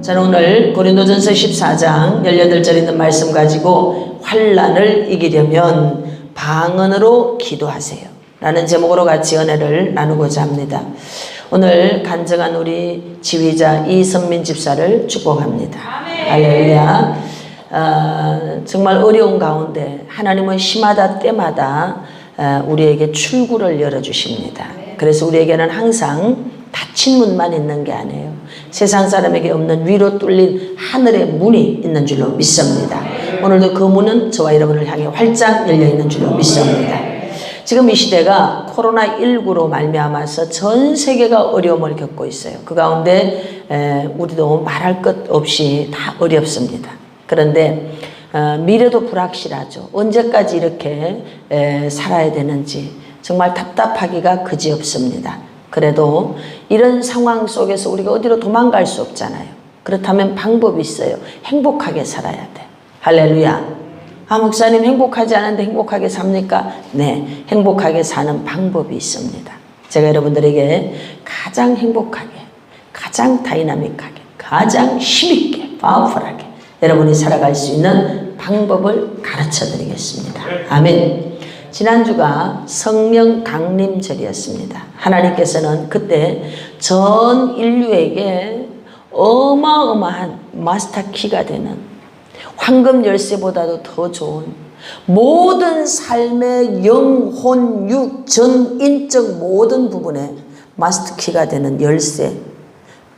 저는 오늘 고린도전서 14장 18절 있는 말씀 가지고 환난을 이기려면 방언으로 기도하세요 라는 제목으로 같이 은혜를 나누고자 합니다. 오늘 간증한 우리 지휘자 이선민 집사를 축복합니다. 할렐루야. 정말 어려운 가운데 하나님은 시마다 때마다 우리에게 출구를 열어주십니다. 그래서 우리에게는 항상 닫힌 문만 있는 게 아니에요. 세상 사람에게 없는 위로 뚫린 하늘의 문이 있는 줄로 믿습니다. 오늘도 그 문은 저와 여러분을 향해 활짝 열려 있는 줄로 믿습니다. 지금 이 시대가 코로나19로 말미암아서 전 세계가 어려움을 겪고 있어요. 그 가운데 우리도 말할 것 없이 다 어렵습니다. 그런데 미래도 불확실하죠. 언제까지 이렇게 살아야 되는지 정말 답답하기가 그지없습니다. 그래도 이런 상황 속에서 우리가 어디로 도망갈 수 없잖아요. 그렇다면 방법이 있어요. 행복하게 살아야 돼. 할렐루야. 목사님 행복하지 않은데 행복하게 삽니까? 네, 행복하게 사는 방법이 있습니다. 제가 여러분들에게 가장 행복하게, 가장 다이나믹하게, 가장 힘있게, 파워풀하게 여러분이 살아갈 수 있는 방법을 가르쳐 드리겠습니다. 아멘. 지난주가 성령 강림절이었습니다. 하나님께서는 그때 전 인류에게 어마어마한 마스터키가 되는 황금 열쇠보다도 더 좋은 모든 삶의 영혼, 육, 전, 인적 모든 부분에 마스터키가 되는 열쇠,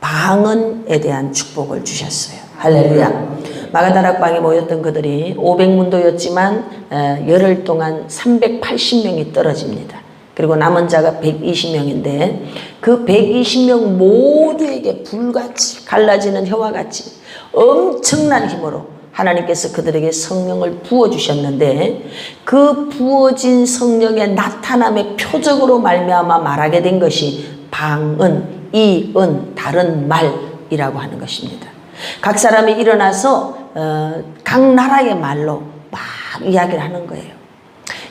방언에 대한 축복을 주셨어요. 할렐루야. 마가다락방에 모였던 그들이 500문도였지만 열흘 동안 380명이 떨어집니다. 그리고 남은 자가 120명인데 그 120명 모두에게 불같이 갈라지는 혀와 같이 엄청난 힘으로 하나님께서 그들에게 성령을 부어주셨는데 그 부어진 성령의 나타남의 표적으로 말미암아 말하게 된 것이 방언, 이언, 다른 말이라고 하는 것입니다. 각 사람이 일어나서 각 나라의 말로 막 이야기를 하는 거예요.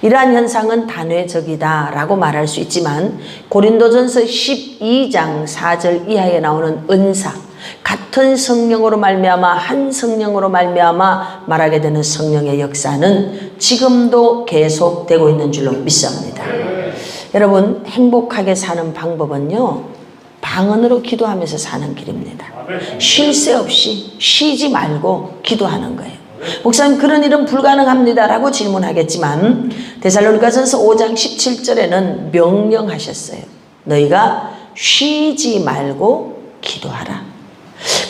이러한 현상은 단회적이다 라고 말할 수 있지만 고린도전서 12장 4절 이하에 나오는 은사, 같은 성령으로 말미암아 한 성령으로 말미암아 말하게 되는 성령의 역사는 지금도 계속되고 있는 줄로 믿습니다. 여러분, 행복하게 사는 방법은요, 방언으로 기도하면서 사는 길입니다. 쉴 새 없이 쉬지 말고 기도하는 거예요. 목사님, 그런 일은 불가능합니다 라고 질문하겠지만 데살로니가전서 5장 17절에는 명령하셨어요. 너희가 쉬지 말고 기도하라.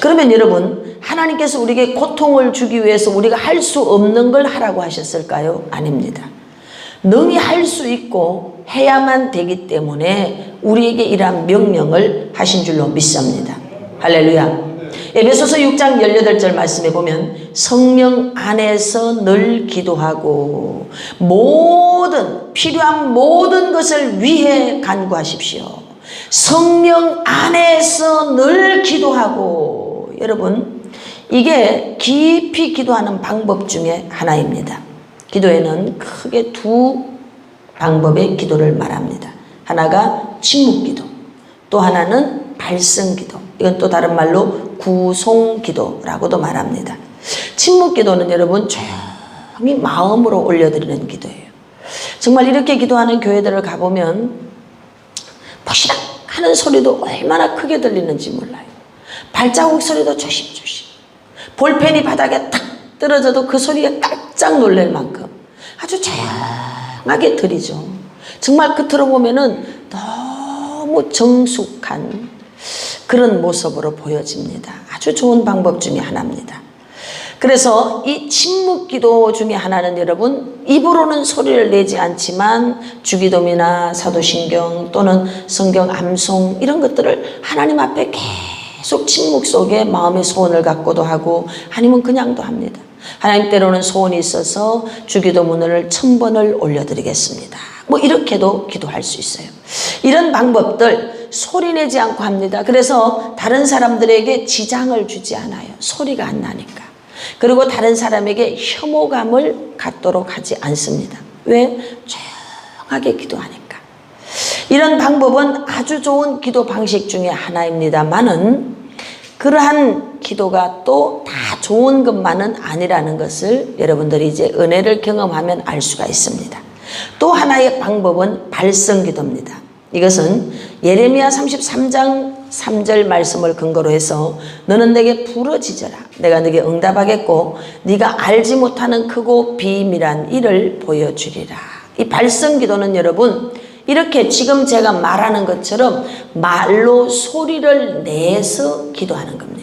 그러면 여러분, 하나님께서 우리에게 고통을 주기 위해서 우리가 할 수 없는 걸 하라고 하셨을까요? 아닙니다. 능히 할 수 있고 해야만 되기 때문에 우리에게 이러한 명령을 하신 줄로 믿습니다. 할렐루야. 에베소서 6장 18절 말씀에 보면 성령 안에서 늘 기도하고 필요한 모든 것을 위해 간구하십시오. 성령 안에서 늘 기도하고, 여러분, 이게 깊이 기도하는 방법 중에 하나입니다. 기도에는 크게 두 방법의 기도를 말합니다. 하나가 침묵기도, 또 하나는 발성기도. 이건 또 다른 말로 구송기도라고도 말합니다. 침묵기도는 여러분 조용히 마음으로 올려드리는 기도예요. 정말 이렇게 기도하는 교회들을 가보면 푸시락 하는 소리도 얼마나 크게 들리는지 몰라요. 발자국 소리도 조심조심. 볼펜이 바닥에 탁 떨어져도 그 소리에 깜짝 놀랄 만큼 아주 조용하게 들리죠. 정말 겉으로 보면은 너무 정숙한 그런 모습으로 보여집니다. 아주 좋은 방법 중에 하나입니다. 그래서 이 침묵기도 중에 하나는 여러분, 입으로는 소리를 내지 않지만 주기도문이나 사도신경 또는 성경 암송 이런 것들을 하나님 앞에 계속 침묵 속에 마음의 소원을 갖고도 하고 아니면 그냥도 합니다. 하나님, 때로는 소원이 있어서 주기도문을 1000번을 올려드리겠습니다. 뭐 이렇게도 기도할 수 있어요. 이런 방법들 소리내지 않고 합니다. 그래서 다른 사람들에게 지장을 주지 않아요. 소리가 안 나니까. 그리고 다른 사람에게 혐오감을 갖도록 하지 않습니다. 왜? 조용하게 기도하니까. 이런 방법은 아주 좋은 기도 방식 중에 하나입니다만은 그러한 기도가 또 다 좋은 것만은 아니라는 것을 여러분들이 이제 은혜를 경험하면 알 수가 있습니다. 또 하나의 방법은 발성기도입니다. 이것은 예레미야 33장 3절 말씀을 근거로 해서 너는 내게 부르짖어라. 내가 네게 응답하겠고 네가 알지 못하는 크고 비밀한 일을 보여주리라. 이 발성기도는 여러분 이렇게 지금 제가 말하는 것처럼 말로 소리를 내서 기도하는 겁니다.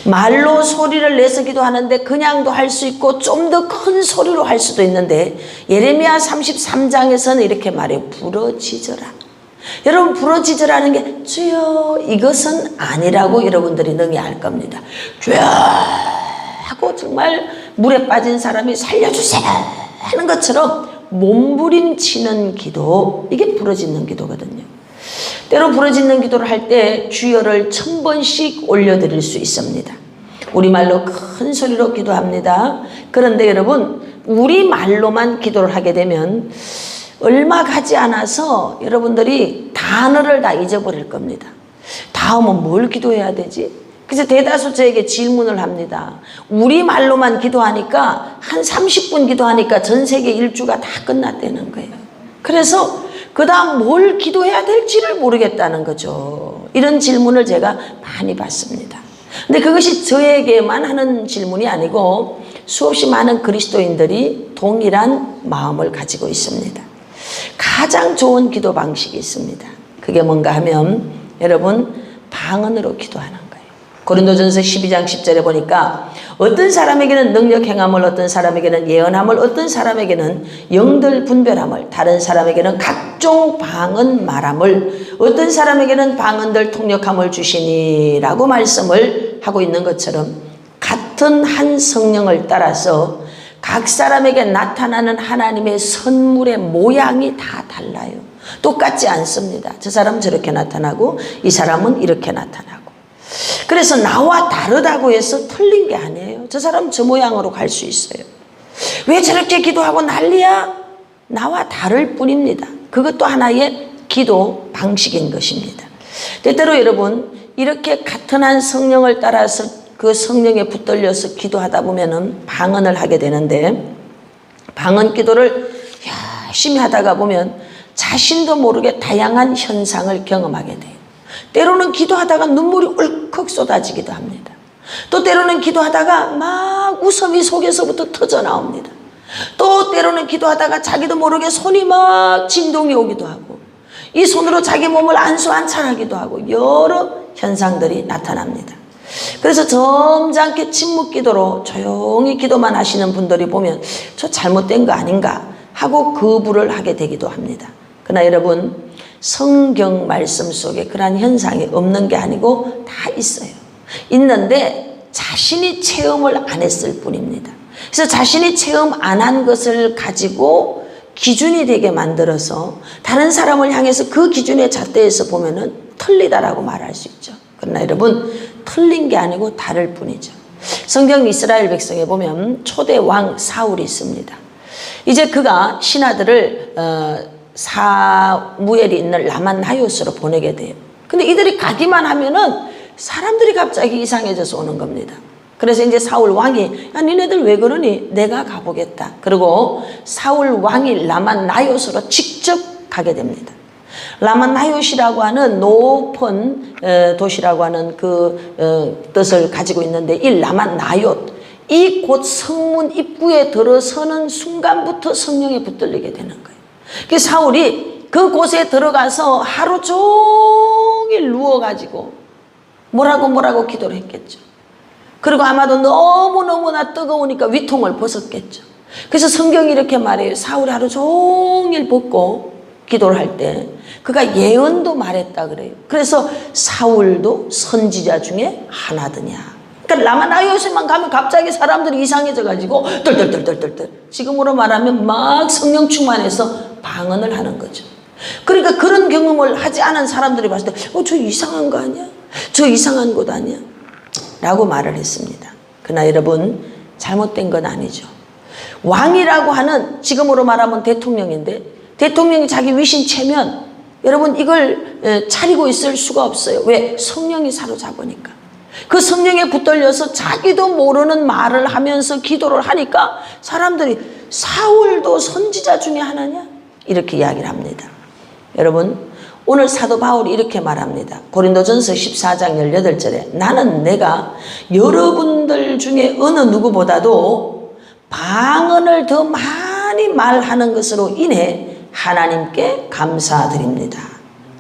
말로 소리를 내서 기도하는데 그냥도 할 수 있고 좀 더 큰 소리로 할 수도 있는데 예레미야 33장에서는 이렇게 말해요. 부르짖어라. 여러분 부르짖으라는 게 주여 이것은 아니라고 여러분들이 능히 알 겁니다. 주여 하고 정말 물에 빠진 사람이 살려주세요 하는 것처럼 몸부림치는 기도, 이게 부르짖는 기도거든요. 때로 부르짖는 기도를 할 때 주여를 1000번씩 올려드릴 수 있습니다. 우리말로 큰 소리로 기도합니다. 그런데 여러분 우리말로만 기도를 하게 되면 얼마 가지 않아서 여러분들이 단어를 다 잊어버릴 겁니다. 다음은 뭘 기도해야 되지? 그래서 대다수 저에게 질문을 합니다. 우리말로만 기도하니까 한 30분 기도하니까 전 세계 일주가 다 끝났다는 거예요. 그래서 그 다음 뭘 기도해야 될지를 모르겠다는 거죠. 이런 질문을 제가 많이 받습니다. 근데 그것이 저에게만 하는 질문이 아니고 수없이 많은 그리스도인들이 동일한 마음을 가지고 있습니다. 가장 좋은 기도 방식이 있습니다. 그게 뭔가 하면 여러분 방언으로 기도하는 거예요. 고린도전서 12장 10절에 보니까 어떤 사람에게는 능력 행함을, 어떤 사람에게는 예언함을, 어떤 사람에게는 영들 분별함을, 다른 사람에게는 각종 방언 말함을, 어떤 사람에게는 방언들 통역함을 주시니라고 말씀을 하고 있는 것처럼 같은 한 성령을 따라서 각 사람에게 나타나는 하나님의 선물의 모양이 다 달라요. 똑같지 않습니다. 저 사람은 저렇게 나타나고 이 사람은 이렇게 나타나고. 그래서 나와 다르다고 해서 틀린 게 아니에요. 저 사람은 저 모양으로 갈 수 있어요. 왜 저렇게 기도하고 난리야? 나와 다를 뿐입니다. 그것도 하나의 기도 방식인 것입니다. 때때로 여러분 이렇게 같은 한 성령을 따라서 그 성령에 붙들려서 기도하다 보면은 방언을 하게 되는데 방언 기도를 열심히 하다가 보면 자신도 모르게 다양한 현상을 경험하게 돼요. 때로는 기도하다가 눈물이 울컥 쏟아지기도 합니다. 또 때로는 기도하다가 막 웃음이 속에서부터 터져 나옵니다. 또 때로는 기도하다가 자기도 모르게 손이 막 진동이 오기도 하고 이 손으로 자기 몸을 안수안찰하기도 하고 여러 현상들이 나타납니다. 그래서 점잖게 침묵 기도로 조용히 기도만 하시는 분들이 보면 저 잘못된 거 아닌가 하고 거부를 하게 되기도 합니다. 그러나 여러분 성경 말씀 속에 그러한 현상이 없는 게 아니고 다 있어요. 있는데 자신이 체험을 안 했을 뿐입니다. 그래서 자신이 체험 안 한 것을 가지고 기준이 되게 만들어서 다른 사람을 향해서 그 기준에 잣대에서 보면은 틀리다라고 말할 수 있죠. 그러나 여러분 틀린 게 아니고 다를 뿐이죠. 성경 이스라엘 백성에 보면 초대 왕 사울이 있습니다. 이제 그가 신하들을 사무엘이 있는 라만나요스로 보내게 돼요. 근데 이들이 가기만 하면은 사람들이 갑자기 이상해져서 오는 겁니다. 그래서 이제 사울 왕이 야 니네들 왜 그러니? 내가 가보겠다. 그리고 사울 왕이 라만나요스로 직접 가게 됩니다. 라만나요시라고 하는 높은 도시라고 하는 그 뜻을 가지고 있는데 이 라만나요트 이 곳 성문 입구에 들어서는 순간부터 성령에 붙들리게 되는 거예요. 그 사울이 그 곳에 들어가서 하루 종일 누워가지고 뭐라고 기도를 했겠죠. 그리고 아마도 너무너무나 뜨거우니까 위통을 벗었겠죠. 그래서 성경이 이렇게 말해요. 사울이 하루 종일 벗고 기도를 할 때 그가 예언도 말했다 그래요. 그래서 사울도 선지자 중에 하나더냐. 그러니까 라마나요스만 가면 갑자기 사람들이 이상해져 가지고 덜덜덜덜덜 지금으로 말하면 막 성령 충만해서 방언을 하는 거죠. 그러니까 그런 경험을 하지 않은 사람들이 봤을 때 저 이상한 거 아니야? 저 이상한 곳 아니야? 라고 말을 했습니다. 그러나 여러분 잘못된 건 아니죠. 왕이라고 하는 지금으로 말하면 대통령인데 대통령이 자기 위신 채면 여러분 이걸 차리고 있을 수가 없어요. 왜? 성령이 사로잡으니까. 그 성령에 붙들려서 자기도 모르는 말을 하면서 기도를 하니까 사람들이 사울도 선지자 중에 하나냐? 이렇게 이야기를 합니다. 여러분, 오늘 사도 바울이 이렇게 말합니다. 고린도전서 14장 18절에 나는 내가 여러분들 중에 어느 누구보다도 방언을 더 많이 말하는 것으로 인해 하나님께 감사드립니다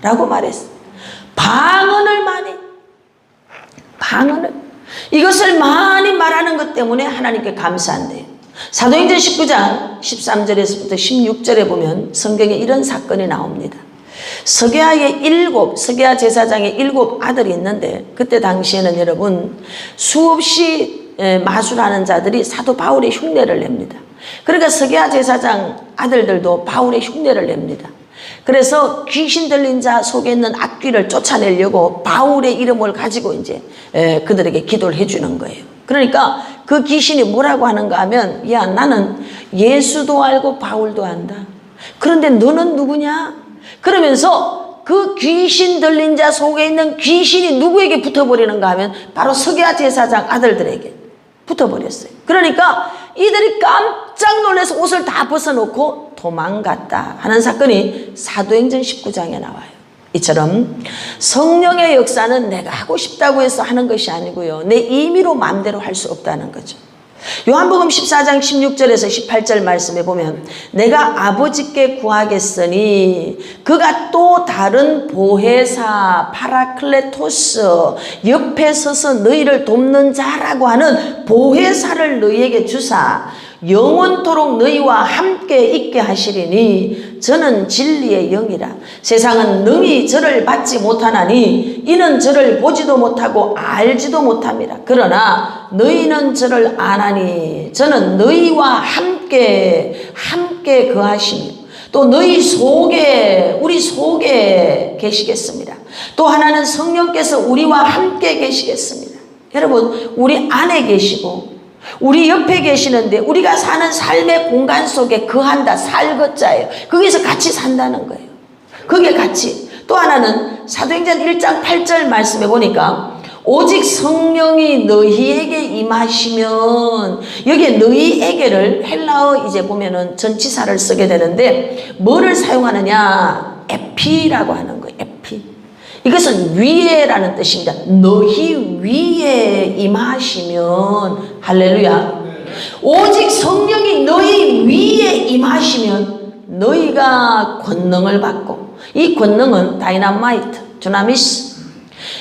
라고 말했어요. 방언을 이것을 많이 말하는 것 때문에 하나님께 감사한대요. 사도행전 19장 13절에서부터 16절에 보면 성경에 이런 사건이 나옵니다. 서게아 제사장의 7 아들이 있는데 그때 당시에는 여러분 수없이 마술하는 자들이 사도 바울의 흉내를 냅니다. 그러니까 서게아 제사장 아들들도 바울의 흉내를 냅니다. 그래서 귀신 들린 자 속에 있는 악귀를 쫓아내려고 바울의 이름을 가지고 이제 그들에게 기도를 해주는 거예요. 그러니까 그 귀신이 뭐라고 하는가 하면, 야, 나는 예수도 알고 바울도 안다. 그런데 너는 누구냐? 그러면서 그 귀신 들린 자 속에 있는 귀신이 누구에게 붙어버리는가 하면 바로 서게아 제사장 아들들에게 붙어버렸어요. 그러니까 이들이 깜짝 놀라서 옷을 다 벗어놓고 도망갔다 하는 사건이 사도행전 19장에 나와요. 이처럼 성령의 역사는 내가 하고 싶다고 해서 하는 것이 아니고요, 내 임의로 마음대로 할 수 없다는 거죠. 요한복음 14장 16절에서 18절 말씀에 보면 내가 아버지께 구하겠으니 그가 또 다른 보혜사 파라클레토스, 옆에 서서 너희를 돕는 자라고 하는 보혜사를 너희에게 주사 영원토록 너희와 함께 있게 하시리니 저는 진리의 영이라. 세상은 능히 저를 받지 못하나니 이는 저를 보지도 못하고 알지도 못함이라. 그러나 너희는 저를 아나니 저는 너희와 함께 거하시며 또 너희 속에, 우리 속에 계시겠습니다. 또 하나는 성령께서 우리와 함께 계시겠습니다. 여러분, 우리 안에 계시고 우리 옆에 계시는데 우리가 사는 삶의 공간 속에 거한다, 살것자예요. 거기서 같이 산다는 거예요. 그게 같이. 또 하나는 사도행전 1장 8절 말씀에 보니까 오직 성령이 너희에게 임하시면, 여기에 너희에게를 헬라어 이제 보면은 전치사를 쓰게 되는데 뭐를 사용하느냐? 에피라고 하는 거예요. 에피. 이것은 위에라는 뜻입니다. 너희 위에 임하시면, 할렐루야. 오직 성령이 너희 위에 임하시면 너희가 권능을 받고, 이 권능은 다이나마이트, 두나미스,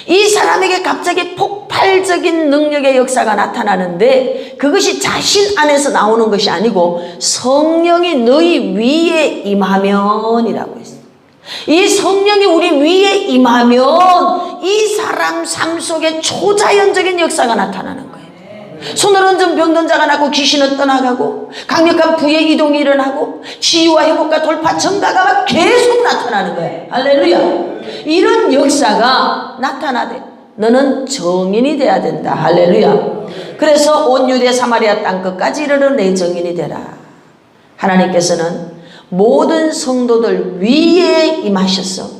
이 사람에게 갑자기 폭발적인 능력의 역사가 나타나는데 그것이 자신 안에서 나오는 것이 아니고 성령이 너희 위에 임하면이라고 했어요. 이 성령이 우리 위에 임하면 이 사람 삶 속에 초자연적인 역사가 나타나는 거예요. 손을 얹은 병든 자가 낫고 귀신은 떠나가고 강력한 부의 이동이 일어나고 치유와 회복과 돌파 전가가 막 계속 나타나는 거예요. 할렐루야. 이런 역사가 나타나대. 너는 정인이 돼야 된다. 할렐루야. 그래서 온 유대 사마리아 땅 끝까지 이르러 내 정인이 되라. 하나님께서는 모든 성도들 위에 임하셔서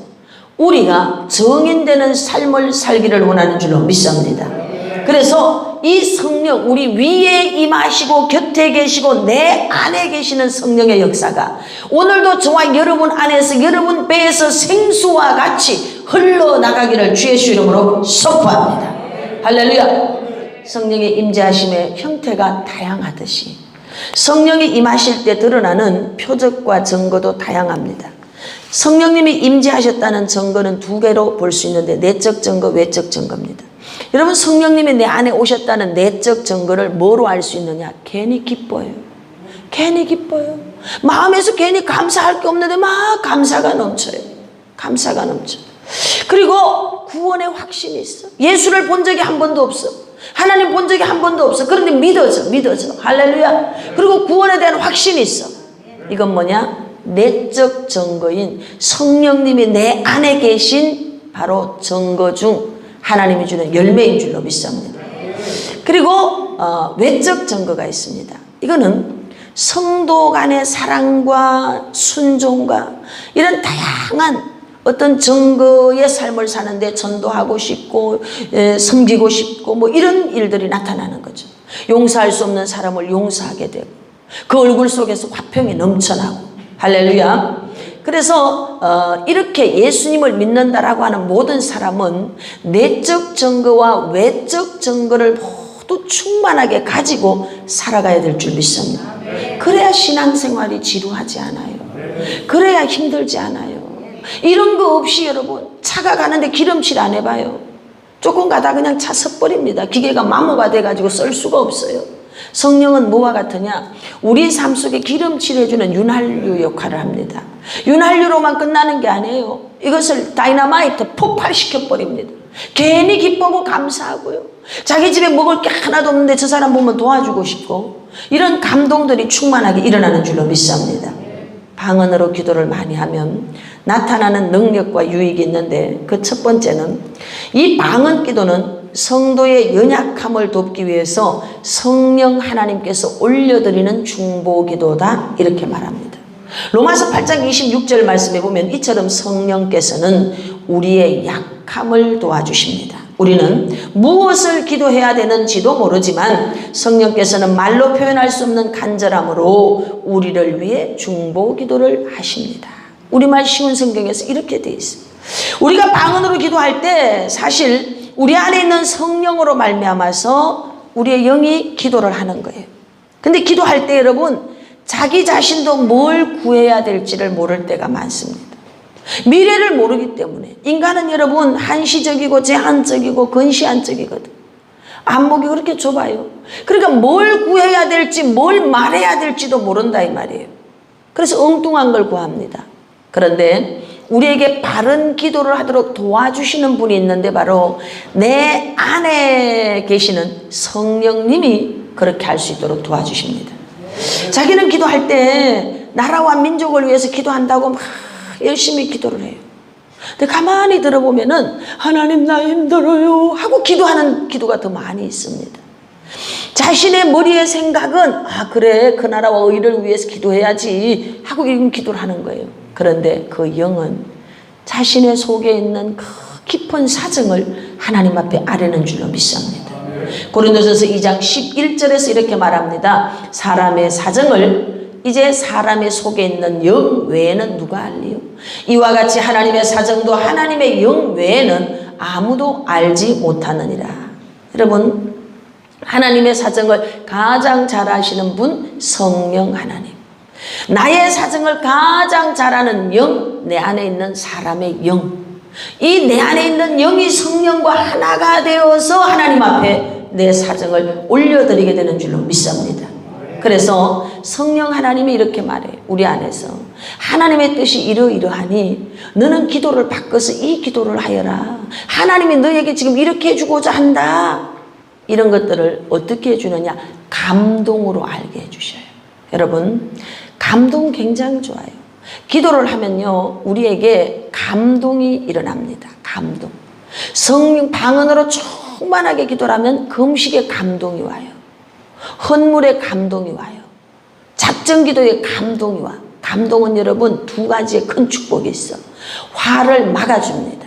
우리가 정인되는 삶을 살기를 원하는 줄로 믿습니다. 그래서 이 성령, 우리 위에 임하시고 곁에 계시고 내 안에 계시는 성령의 역사가 오늘도 저와 여러분 안에서, 여러분 배에서 생수와 같이 흘러나가기를 주의 주 이름으로 선포합니다. 할렐루야. 성령의 임재하심의 형태가 다양하듯이 성령이 임하실 때 드러나는 표적과 증거도 다양합니다. 성령님이 임재하셨다는 증거는 두 개로 볼 수 있는데 내적 증거, 외적 증거입니다. 여러분, 성령님이 내 안에 오셨다는 내적 증거를 뭐로 알 수 있느냐? 괜히 기뻐요. 괜히 기뻐요. 마음에서 괜히 감사할 게 없는데 막 감사가 넘쳐요. 감사가 넘쳐. 그리고 구원의 확신이 있어. 예수를 본 적이 한 번도 없어. 하나님 본 적이 한 번도 없어. 그런데 믿어져. 할렐루야. 그리고 구원에 대한 확신이 있어. 이건 뭐냐? 내적 증거인 성령님이 내 안에 계신 바로 증거 중 하나님이 주는 열매인 줄로 믿습니다. 그리고 외적 증거가 있습니다. 이거는 성도 간의 사랑과 순종과 이런 다양한 어떤 증거의 삶을 사는데 전도하고 싶고 섬기고 싶고 뭐 이런 일들이 나타나는 거죠. 용서할 수 없는 사람을 용서하게 되고 그 얼굴 속에서 화평이 넘쳐나고 할렐루야. 그래서 이렇게 예수님을 믿는다라고 하는 모든 사람은 내적 증거와 외적 증거를 모두 충만하게 가지고 살아가야 될 줄 믿습니다. 그래야 신앙생활이 지루하지 않아요. 그래야 힘들지 않아요. 이런 거 없이 여러분 차가 가는데 기름칠 안 해봐요. 조금 가다 그냥 차 섰버립니다. 기계가 마모가 돼가지고 쓸 수가 없어요. 성령은 뭐와 같으냐? 우리 삶 속에 기름칠해주는 윤활유 역할을 합니다. 윤활유로만 끝나는 게 아니에요. 이것을 다이너마이트 폭발시켜버립니다. 괜히 기쁘고 감사하고요. 자기 집에 먹을 게 하나도 없는데 저 사람 보면 도와주고 싶고 이런 감동들이 충만하게 일어나는 줄로 믿습니다. 방언으로 기도를 많이 하면 나타나는 능력과 유익이 있는데 그 첫 번째는 이 방언 기도는 성도의 연약함을 돕기 위해서 성령 하나님께서 올려드리는 중보기도다 이렇게 말합니다. 로마서 8장 26절 말씀에 보면 이처럼 성령께서는 우리의 약함을 도와주십니다. 우리는 무엇을 기도해야 되는지도 모르지만 성령께서는 말로 표현할 수 없는 간절함으로 우리를 위해 중보기도를 하십니다. 우리말 쉬운 성경에서 이렇게 되어 있습니다. 우리가 방언으로 기도할 때 사실 우리 안에 있는 성령으로 말미암아서 우리의 영이 기도를 하는 거예요. 근데 기도할 때 여러분 자기 자신도 뭘 구해야 될지를 모를 때가 많습니다. 미래를 모르기 때문에 인간은 여러분 한시적이고 제한적이고 근시안적이거든. 안목이 그렇게 좁아요. 그러니까 뭘 구해야 될지 뭘 말해야 될지도 모른다 이 말이에요. 그래서 엉뚱한 걸 구합니다. 그런데 우리에게 바른 기도를 하도록 도와주시는 분이 있는데 바로 내 안에 계시는 성령님이 그렇게 할 수 있도록 도와주십니다. 자기는 기도할 때 나라와 민족을 위해서 기도한다고 막 열심히 기도를 해요. 근데 가만히 들어보면은 하나님 나 힘들어요 하고 기도하는 기도가 더 많이 있습니다. 자신의 머리의 생각은 아 그래 그 나라와 의를 위해서 기도해야지 하고 이런 기도를 하는 거예요. 그런데 그 영은 자신의 속에 있는 그 깊은 사정을 하나님 앞에 아뢰는 줄로 믿습니다. 고린도전서 2장 11절에서 이렇게 말합니다. 사람의 사정을 이제 사람의 속에 있는 영 외에는 누가 알리요? 이와 같이 하나님의 사정도 하나님의 영 외에는 아무도 알지 못하느니라. 여러분 하나님의 사정을 가장 잘 아시는 분 성령 하나님. 나의 사정을 가장 잘 아는 영, 내 안에 있는 사람의 영. 이 내 안에 있는 영이 성령과 하나가 되어서 하나님 앞에 내 사정을 올려드리게 되는 줄로 믿습니다. 그래서 성령 하나님이 이렇게 말해요. 우리 안에서 하나님의 뜻이 이러이러하니 너는 기도를 바꿔서 이 기도를 하여라. 하나님이 너에게 지금 이렇게 해주고자 한다. 이런 것들을 어떻게 해주느냐? 감동으로 알게 해주셔요. 여러분 감동 굉장히 좋아요. 기도를 하면요 우리에게 감동이 일어납니다. 감동. 성령 방언으로 충만하게 기도를 하면 금식의 감동이 와요. 헌물의 감동이 와요. 작정기도의 감동이 와. 감동은 여러분 두 가지의 큰 축복이 있어. 화를 막아줍니다.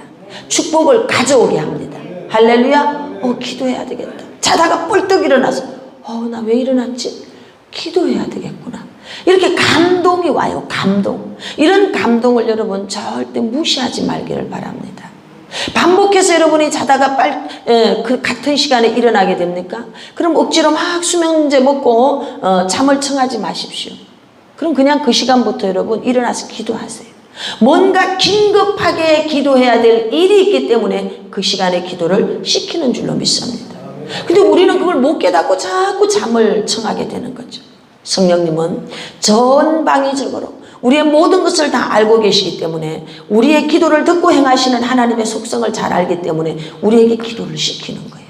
축복을 가져오게 합니다. 할렐루야. 기도해야 되겠다. 자다가 뻘떡 일어나서 나 왜 일어났지? 기도해야 되겠구나. 이렇게 감동이 와요. 감동. 이런 감동을 여러분 절대 무시하지 말기를 바랍니다. 반복해서 여러분이 자다가 그 같은 시간에 일어나게 됩니까? 그럼 억지로 막 수면제 먹고 잠을 청하지 마십시오. 그럼 그냥 그 시간부터 여러분 일어나서 기도하세요. 뭔가 긴급하게 기도해야 될 일이 있기 때문에 그 시간에 기도를 시키는 줄로 믿습니다. 근데 우리는 그걸 못 깨닫고 자꾸 잠을 청하게 되는 거죠. 성령님은 전방위적으로 우리의 모든 것을 다 알고 계시기 때문에 우리의 기도를 듣고 행하시는 하나님의 속성을 잘 알기 때문에 우리에게 기도를 시키는 거예요.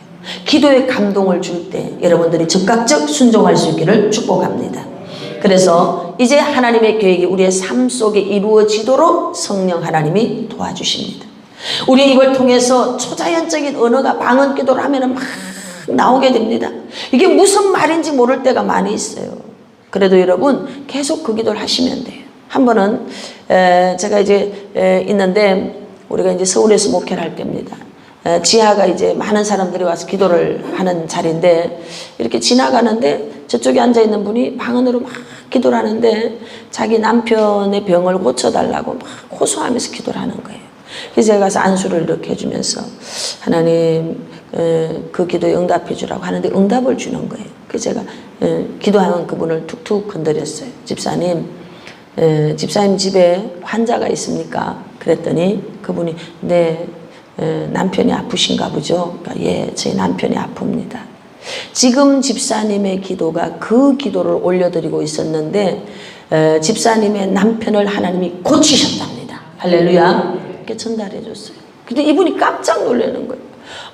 기도의 감동을 줄 때 여러분들이 즉각적 순종할 수 있기를 축복합니다. 그래서 이제 하나님의 계획이 우리의 삶 속에 이루어지도록 성령 하나님이 도와주십니다. 우리 이걸 통해서 초자연적인 언어가 방언 기도를 하면 막 나오게 됩니다. 이게 무슨 말인지 모를 때가 많이 있어요. 그래도 여러분 계속 그 기도를 하시면 돼요. 한 번은 제가 이제 있는데 우리가 이제 서울에서 목회를 할 때입니다. 지하가 이제 많은 사람들이 와서 기도를 하는 자리인데 이렇게 지나가는데 저쪽에 앉아있는 분이 방언으로 막 기도를 하는데 자기 남편의 병을 고쳐달라고 막 호소하면서 기도를 하는 거예요. 그래서 제가 가서 안수를 이렇게 해주면서 하나님 그 기도에 응답해 주라고 하는데 응답을 주는 거예요. 그래서 제가 기도하는 그분을 툭툭 건드렸어요. 집사님 집에 환자가 있습니까? 그랬더니 그분이 네 남편이 아프신가 보죠. 그러니까 예, 저희 남편이 아픕니다. 지금 집사님의 기도가 그 기도를 올려드리고 있었는데 집사님의 남편을 하나님이 고치셨답니다. 할렐루야. 이렇게 전달해 줬어요. 근데 이분이 깜짝 놀라는 거예요.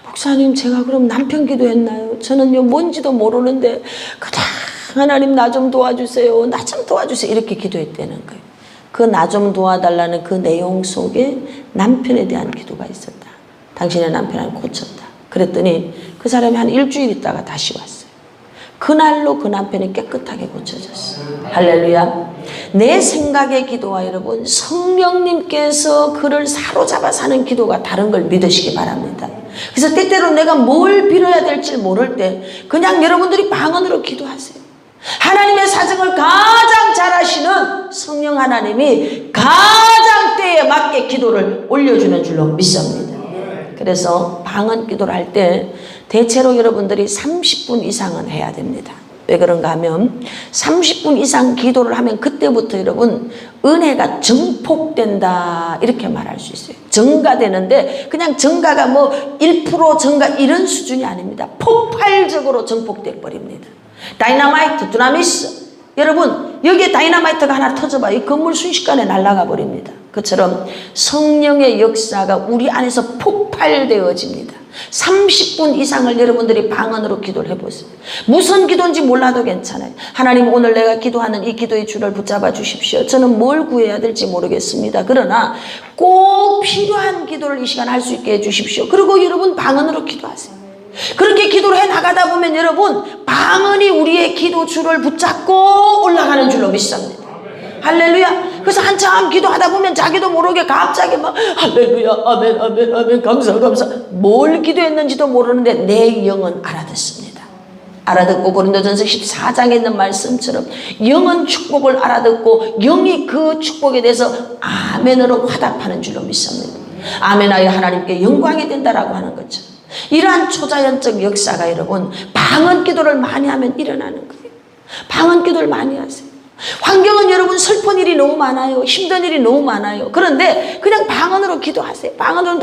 목사님 제가 그럼 남편 기도했나요? 저는요 뭔지도 모르는데 그냥 하나님 나 좀 도와주세요. 나 좀 도와주세요. 이렇게 기도했다는 거예요. 그 나 좀 도와달라는 그 내용 속에 남편에 대한 기도가 있었다. 당신의 남편을 고쳤다. 그랬더니 그 사람이 한 일주일 있다가 다시 왔어요. 그날로 그 남편이 깨끗하게 고쳐졌어요. 할렐루야. 내 생각의 기도와 여러분 성령님께서 그를 사로잡아 사는 기도가 다른 걸 믿으시기 바랍니다. 그래서 때때로 내가 뭘 빌어야 될지 모를 때 그냥 여러분들이 방언으로 기도하세요. 하나님의 사정을 가장 잘 아시는 성령 하나님이 가장 때에 맞게 기도를 올려주는 줄로 믿습니다. 그래서 방언 기도를 할 때 대체로 여러분들이 30분 이상은 해야 됩니다. 왜 그런가 하면 30분 이상 기도를 하면 그때부터 여러분 은혜가 증폭된다 이렇게 말할 수 있어요. 증가되는데 그냥 증가가 뭐 1% 증가 이런 수준이 아닙니다. 폭발적으로 증폭돼 버립니다. 다이너마이트, 두나미스. 여러분 여기에 다이너마이트가 하나 터져봐 이 건물 순식간에 날아가 버립니다. 그처럼 성령의 역사가 우리 안에서 폭발되어집니다. 30분 이상을 여러분들이 방언으로 기도를 해보세요. 무슨 기도인지 몰라도 괜찮아요. 하나님 오늘 내가 기도하는 이 기도의 줄을 붙잡아 주십시오. 저는 뭘 구해야 될지 모르겠습니다. 그러나 꼭 필요한 기도를 이 시간 할 수 있게 해주십시오. 그리고 여러분 방언으로 기도하세요. 그렇게 기도를 해 나가다 보면 여러분 방언이 우리의 기도 줄을 붙잡고 올라가는 줄로 믿습니다. 할렐루야. 그래서 한참 기도하다 보면 자기도 모르게 갑자기 막 할렐루야 아멘 아멘 아멘 감사 뭘 기도했는지도 모르는데 내 영은 알아듣습니다. 알아듣고 고린도전서 14장에 있는 말씀처럼 영은 축복을 알아듣고 영이 그 축복에 대해서 아멘으로 화답하는 줄로 믿습니다. 아멘하여 하나님께 영광이 된다라고 하는 거죠. 이러한 초자연적 역사가 여러분 방언 기도를 많이 하면 일어나는 거예요. 방언 기도를 많이 하세요. 환경은 여러분 슬픈 일이 너무 많아요. 힘든 일이 너무 많아요. 그런데 그냥 방언으로 기도하세요. 방언으로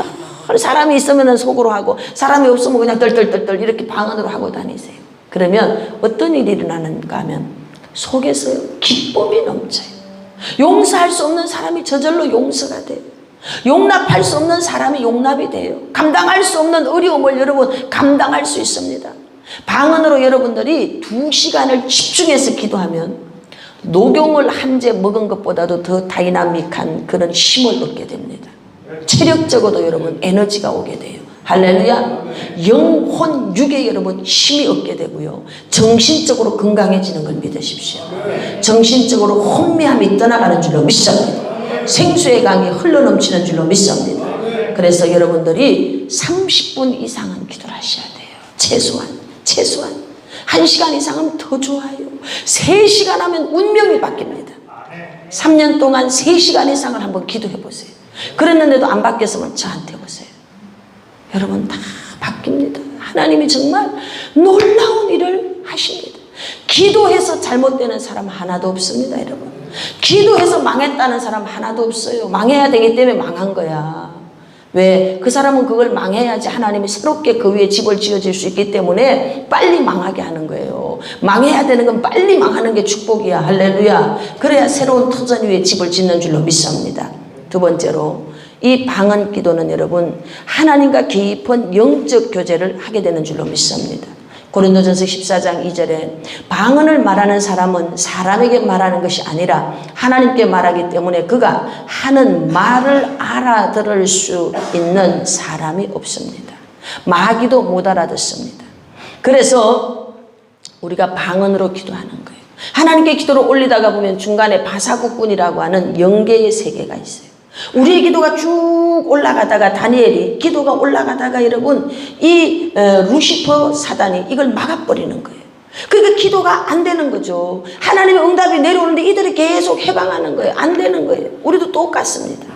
사람이 있으면 속으로 하고 사람이 없으면 그냥 떨떨떨떨 이렇게 방언으로 하고 다니세요. 그러면 어떤 일이 일어나는가 하면 속에서 기쁨이 넘쳐요. 용서할 수 없는 사람이 저절로 용서가 돼요. 용납할 수 없는 사람이 용납이 돼요. 감당할 수 없는 어려움을 여러분 감당할 수 있습니다. 방언으로 여러분들이 2시간을 집중해서 기도하면 녹용을 한 재 먹은 것보다도 더 다이나믹한 그런 힘을 얻게 됩니다. 체력적으로도 여러분 에너지가 오게 돼요. 할렐루야. 영혼 육에 여러분 힘이 얻게 되고요. 정신적으로 건강해지는 걸 믿으십시오. 정신적으로 혼미함이 떠나가는 줄로 믿습니다. 생수의 강이 흘러넘치는 줄로 믿습니다. 그래서 여러분들이 30분 이상은 기도를 하셔야 돼요. 최소한 1시간 이상은 더 좋아요. 3시간 하면 운명이 바뀝니다. 3년 동안 3시간 이상을 한번 기도해 보세요. 그랬는데도 안 바뀌었으면 저한테 오세요. 여러분 다 바뀝니다. 하나님이 정말 놀라운 일을 하십니다. 기도해서 잘못되는 사람 하나도 없습니다. 여러분 기도해서 망했다는 사람 하나도 없어요. 망해야 되기 때문에 망한 거야. 왜? 그 사람은 그걸 망해야지 하나님이 새롭게 그 위에 집을 지어질 수 있기 때문에 빨리 망하게 하는 거예요. 망해야 되는 건 빨리 망하는 게 축복이야. 할렐루야. 그래야 새로운 터전 위에 집을 짓는 줄로 믿습니다. 두 번째로 이 방언 기도는 여러분 하나님과 깊은 영적 교제를 하게 되는 줄로 믿습니다. 고린도전서 14장 2절에 방언을 말하는 사람은 사람에게 말하는 것이 아니라 하나님께 말하기 때문에 그가 하는 말을 알아들을 수 있는 사람이 없습니다. 마귀도 못 알아듣습니다. 그래서 우리가 방언으로 기도하는 거예요. 하나님께 기도를 올리다가 보면 중간에 바사구꾼이라고 하는 영계의 세계가 있어요. 우리의 기도가 쭉 올라가다가 다니엘이 기도가 올라가다가 여러분 이 루시퍼 사단이 이걸 막아버리는 거예요. 그러니까 기도가 안 되는 거죠. 하나님의 응답이 내려오는데 이들이 계속 해방하는 거예요. 안 되는 거예요. 우리도 똑같습니다.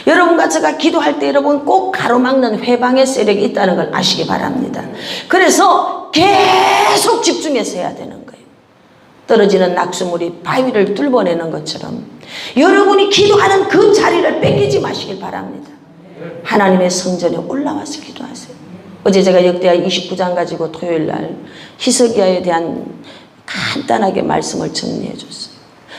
여러분과 제가 기도할 때 여러분 꼭 가로막는 회방의 세력이 있다는 걸 아시기 바랍니다. 그래서 계속 집중해서 해야 되는 거예요. 떨어지는 낙수물이 바위를 뚫어내는 것처럼 여러분이 기도하는 그 자리를 뺏기지 마시길 바랍니다. 하나님의 성전에 올라와서 기도하세요. 어제 제가 역대하 29장 가지고 토요일날 히스기야에 대한 간단하게 말씀을 정리해 줬어요.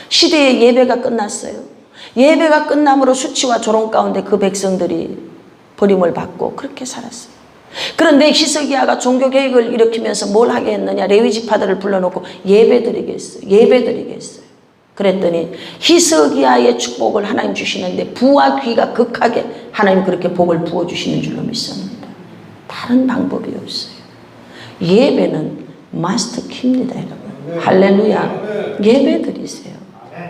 시대의 예배가 끝났어요. 예배가 끝남으로 수치와 조롱 가운데 그 백성들이 버림을 받고 그렇게 살았어요. 그런데 히스기야가 종교개혁을 일으키면서 뭘 하게 했느냐, 레위 지파들을 불러놓고 예배드리게 했어요. 그랬더니 히스기야의 축복을 하나님 주시는데 부와 귀가 극하게 하나님 그렇게 복을 부어주시는 줄로 믿습니다. 다른 방법이 없어요. 예배는 마스터 키입니다, 여러분. 할렐루야. 예배 드리세요.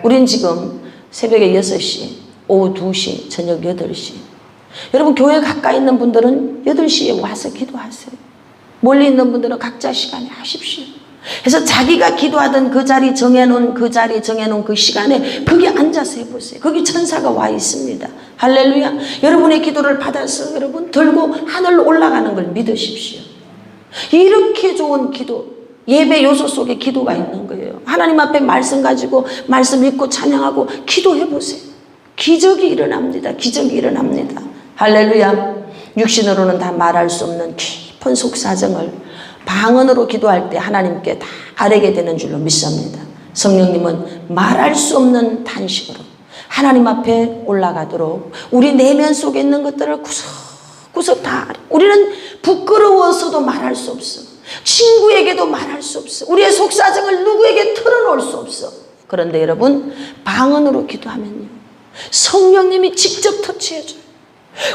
우린 지금 새벽에 6시, 오후 2시, 저녁 8시. 여러분 교회 가까이 있는 분들은 8시에 와서 기도하세요. 멀리 있는 분들은 각자 시간에 하십시오. 그래서 자기가 기도하던 그 자리 정해놓은 그 시간에 거기 앉아서 해보세요. 거기 천사가 와 있습니다. 할렐루야. 여러분의 기도를 받아서 여러분 들고 하늘로 올라가는 걸 믿으십시오. 이렇게 좋은 기도, 예배 요소 속에 기도가 있는 거예요. 하나님 앞에 말씀 가지고 말씀 읽고 찬양하고 기도해보세요. 기적이 일어납니다. 기적이 일어납니다. 할렐루야. 육신으로는 다 말할 수 없는 깊은 속사정을 방언으로 기도할 때 하나님께 다 아뢰게 되는 줄로 믿습니다. 성령님은 말할 수 없는 탄식으로 하나님 앞에 올라가도록 우리 내면 속에 있는 것들을 구석구석 다 우리는 부끄러워서도 말할 수 없어. 친구에게도 말할 수 없어. 우리의 속사정을 누구에게 털어놓을 수 없어. 그런데 여러분 방언으로 기도하면요 성령님이 직접 터치해줘요.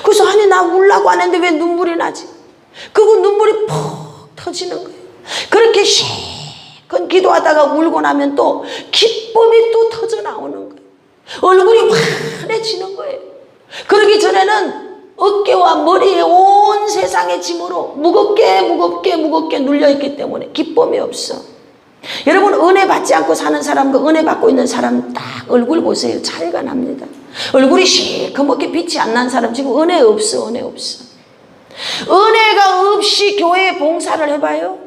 그래서 아니 나 울라고 하는데 왜 눈물이 나지? 그리고 눈물이 퍽 터지는 거예요. 그렇게 실컷 기도하다가 울고 나면 또 기쁨이 또 터져 나오는 거예요. 얼굴이 환해지는 거예요. 그러기 전에는 어깨와 머리에 온 세상의 짐으로 무겁게 눌려있기 때문에 기쁨이 없어. 여러분 은혜 받지 않고 사는 사람과 은혜 받고 있는 사람 딱 얼굴 보세요. 차이가 납니다. 얼굴이 시커멓게 빛이 안 난 사람 지금 은혜 없어. 은혜가 없이 교회에 봉사를 해봐요.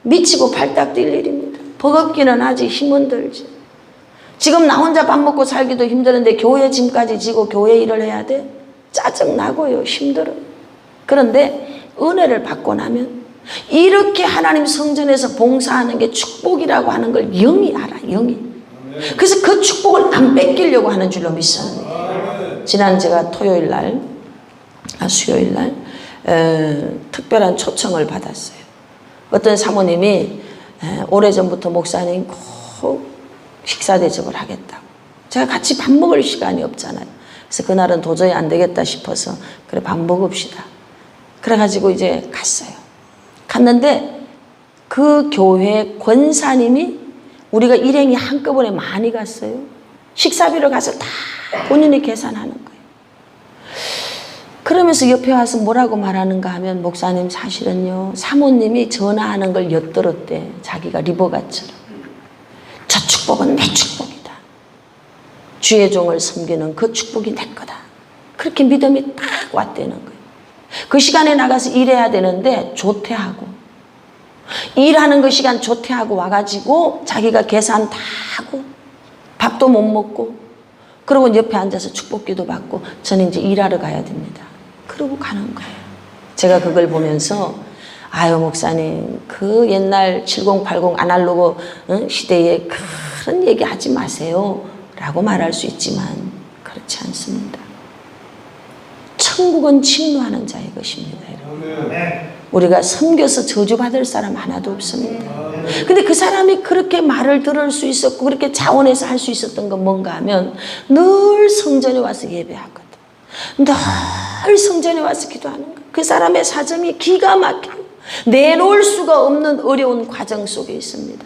미치고 발딱 뛸 일입니다. 버겁기는 하지 힘은 들지. 지금 나 혼자 밥 먹고 살기도 힘드는데 교회 짐까지 지고 교회 일을 해야 돼? 짜증나고요. 힘들어. 그런데 은혜를 받고 나면 이렇게 하나님 성전에서 봉사하는 게 축복이라고 하는 걸 영이 알아. 영이. 그래서 그 축복을 안 뺏기려고 하는 줄로 믿습니다. 지난 제가 수요일날 특별한 초청을 받았어요. 어떤 사모님이 오래전부터 목사님 꼭 식사 대접을 하겠다고. 제가 같이 밥 먹을 시간이 없잖아요. 그래서 그날은 도저히 안 되겠다 싶어서 그래 밥 먹읍시다. 그래가지고 이제 갔어요. 갔는데 그 교회 권사님이 우리가 일행이 한꺼번에 많이 갔어요. 식사비를 가서 다 본인이 계산하는 거예요. 그러면서 옆에 와서 뭐라고 말하는가 하면 목사님 사실은요 사모님이 전화하는 걸 엿들었대. 자기가 리버가처럼. 저 축복은 내 축복이다. 주의 종을 섬기는 그 축복이 내 거다. 그렇게 믿음이 딱 왔다는 거예요. 그 시간에 나가서 일해야 되는데 조퇴하고 일하는 그 시간 조퇴하고 와가지고 자기가 계산 다 하고 밥도 못 먹고 그러고 옆에 앉아서 축복기도 받고 저는 이제 일하러 가야 됩니다. 그러고 가는 거예요. 제가 그걸 보면서 아유 목사님 그 옛날 7080 아날로그 시대에 그런 얘기 하지 마세요 라고 말할 수 있지만 그렇지 않습니다. 천국은 침노하는 자의 것입니다. 여러분. 우리가 섬겨서 저주받을 사람 하나도 없습니다. 근데 그 사람이 그렇게 말을 들을 수 있었고 그렇게 자원해서 할 수 있었던 건 뭔가 하면 늘 성전에 와서 예배하거든. 늘 성전에 와서 기도하는 거야. 그 사람의 사정이 기가 막혀요. 내놓을 수가 없는 어려운 과정 속에 있습니다.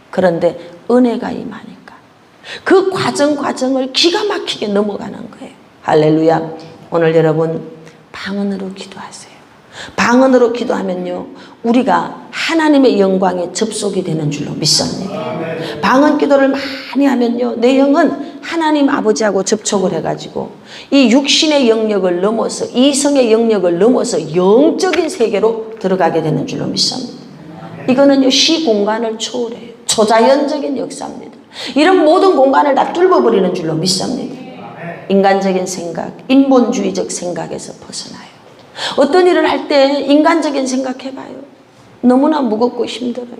그런데 은혜가 임하니까 그 과정을 기가 막히게 넘어가는 거예요. 할렐루야. 오늘 여러분 방언으로 기도하세요. 방언으로 기도하면요, 우리가 하나님의 영광에 접속이 되는 줄로 믿습니다. 방언 기도를 많이 하면요, 내 영은 하나님 아버지하고 접촉을 해가지고 이 육신의 영역을 넘어서, 이성의 영역을 넘어서 영적인 세계로 들어가게 되는 줄로 믿습니다. 이거는요, 시공간을 초월해요. 초자연적인 역사입니다. 이런 모든 공간을 다 뚫어버리는 줄로 믿습니다. 인간적인 생각, 인본주의적 생각에서 벗어나요. 어떤 일을 할 때 인간적인 생각해봐요. 너무나 무겁고 힘들어요.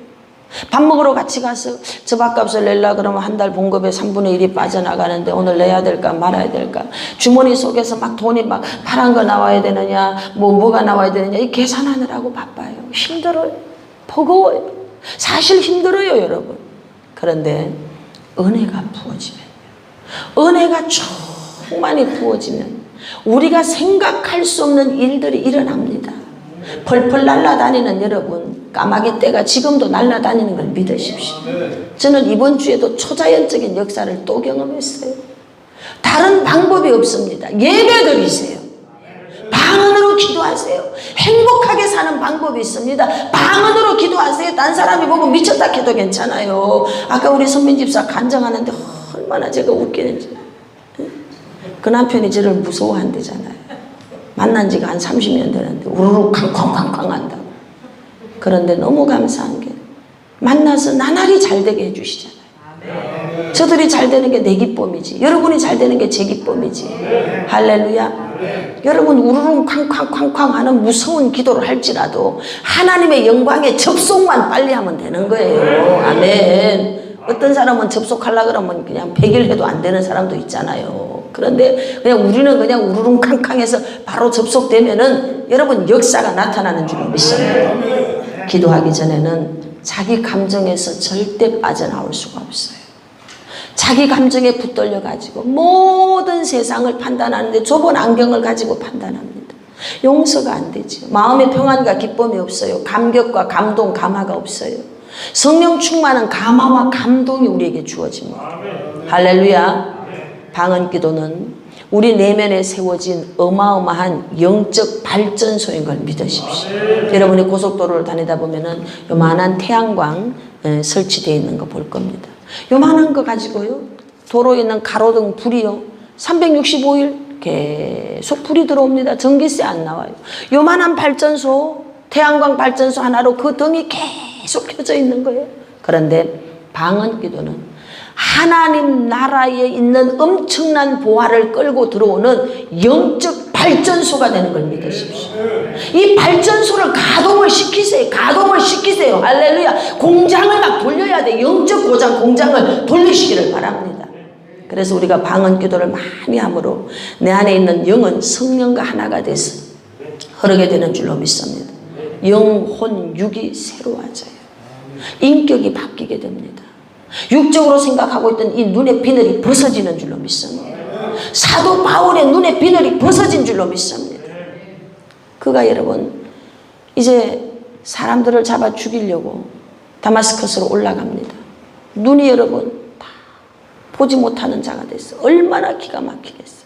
밥 먹으러 같이 가서 저 밥값을 내려 그러면 한 달 봉급의 3분의 1이 빠져나가는데 오늘 내야 될까 말아야 될까, 주머니 속에서 막 돈이 막 파란 거 나와야 되느냐, 뭐가 나와야 되느냐, 이 계산하느라고 바빠요. 힘들어요. 버거워요. 사실 힘들어요, 여러분. 그런데 은혜가 부어지면요, 은혜가 충만히 부어지면 우리가 생각할 수 없는 일들이 일어납니다. 펄펄 날아다니는 여러분, 까마귀 떼가 지금도 날아다니는 걸 믿으십시오. 저는 이번 주에도 초자연적인 역사를 또 경험했어요. 다른 방법이 없습니다. 예배드리세요. 방언으로 기도하세요. 행복하게 사는 방법이 있습니다. 방언으로 기도하세요. 딴 사람이 보고 미쳤다 해도 괜찮아요. 아까 우리 선민 집사 간증하는데 얼마나 제가 웃기는지. 그 남편이 저를 무서워한대잖아요. 만난 지가 한 30년 되는데 우르르 쾅쾅쾅쾅 한다고. 그런데 너무 감사한 게 만나서 나날이 잘 되게 해주시잖아요. 저들이 잘 되는 게 내 기쁨이지, 여러분이 잘 되는 게 제 기쁨이지. 할렐루야. 여러분 우르릉 쾅쾅쾅쾅 하는 무서운 기도를 할지라도 하나님의 영광에 접속만 빨리 하면 되는 거예요. 아멘. 어떤 사람은 접속하려고 그러면 그냥 100일 해도 안 되는 사람도 있잖아요. 그런데 그냥 우리는 그냥 우르릉 캉캉해서 바로 접속되면은 여러분 역사가 나타나는 줄 믿습니다. 기도하기 전에는 자기 감정에서 절대 빠져나올 수가 없어요. 자기 감정에 붙들려 가지고 모든 세상을 판단하는데 좁은 안경을 가지고 판단합니다. 용서가 안 되죠. 마음의 평안과 기쁨이 없어요. 감격과 감동, 감화가 없어요. 성령 충만한 감화와 감동이 우리에게 주어집니다. 할렐루야. 방언 기도는 우리 내면에 세워진 어마어마한 영적 발전소인 걸 믿으십시오. 여러분이 고속도로를 다니다 보면은 요만한 태양광 설치되어 있는 거 볼 겁니다. 요만한 거 가지고요, 도로에 있는 가로등 불이요 365일 계속 불이 들어옵니다. 전기세 안 나와요. 요만한 발전소, 태양광 발전소 하나로 그 등이 계속 켜져 있는 거예요. 그런데 방언 기도는 하나님 나라에 있는 엄청난 보화를 끌고 들어오는 영적 발전소가 되는 걸 믿으십시오. 이 발전소를 가동을 시키세요. 가동을 시키세요. 할렐루야. 공장을 막 돌려야 돼. 영적 공장을 돌리시기를 바랍니다. 그래서 우리가 방언 기도를 많이 함으로 내 안에 있는 영은 성령과 하나가 돼서 흐르게 되는 줄로 믿습니다. 영혼 육이 새로워져요. 인격이 바뀌게 됩니다. 육적으로 생각하고 있던 이 눈의 비늘이 벗어지는 줄로 믿습니다. 사도 바울의 눈의 비늘이 벗어진 줄로 믿습니다. 그가 여러분 이제 사람들을 잡아 죽이려고 다마스커스로 올라갑니다. 눈이 여러분 다 보지 못하는 자가 됐어요. 얼마나 기가 막히겠어요.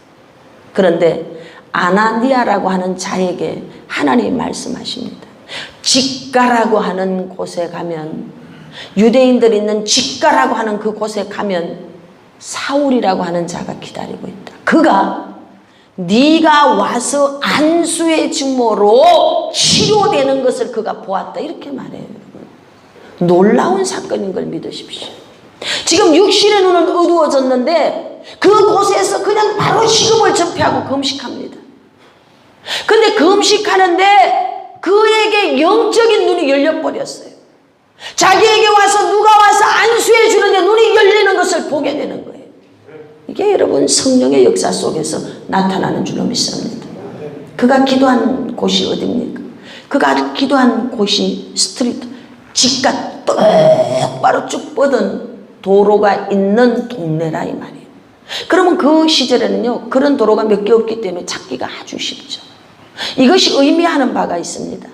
그런데 아나니아라고 하는 자에게 하나님이 말씀하십니다. 직가라고 하는 곳에 가면, 유대인들 있는 직가라고 하는 그 곳에 가면 사울이라고 하는 자가 기다리고 있다. 그가 네가 와서 안수의 증거로 치료되는 것을 그가 보았다. 이렇게 말해요. 여러분. 놀라운 사건인 걸 믿으십시오. 지금 육신의 눈은 어두워졌는데 그곳에서 그냥 바로 식음을 전폐하고 금식합니다. 근데 금식하는데 그에게 영적인 눈이 열려버렸어요. 자기에게 와서 누가 와서 안수해 주는데 눈이 열리는 것을 보게 되는 거예요. 이게 여러분 성령의 역사 속에서 나타나는 줄로 믿습니다. 그가 기도한 곳이 어디입니까? 그가 기도한 곳이 스트리트, 직가 똑바로 쭉 뻗은 도로가 있는 동네라 이 말이에요. 그러면 그 시절에는요, 그런 도로가 몇 개 없기 때문에 찾기가 아주 쉽죠. 이것이 의미하는 바가 있습니다.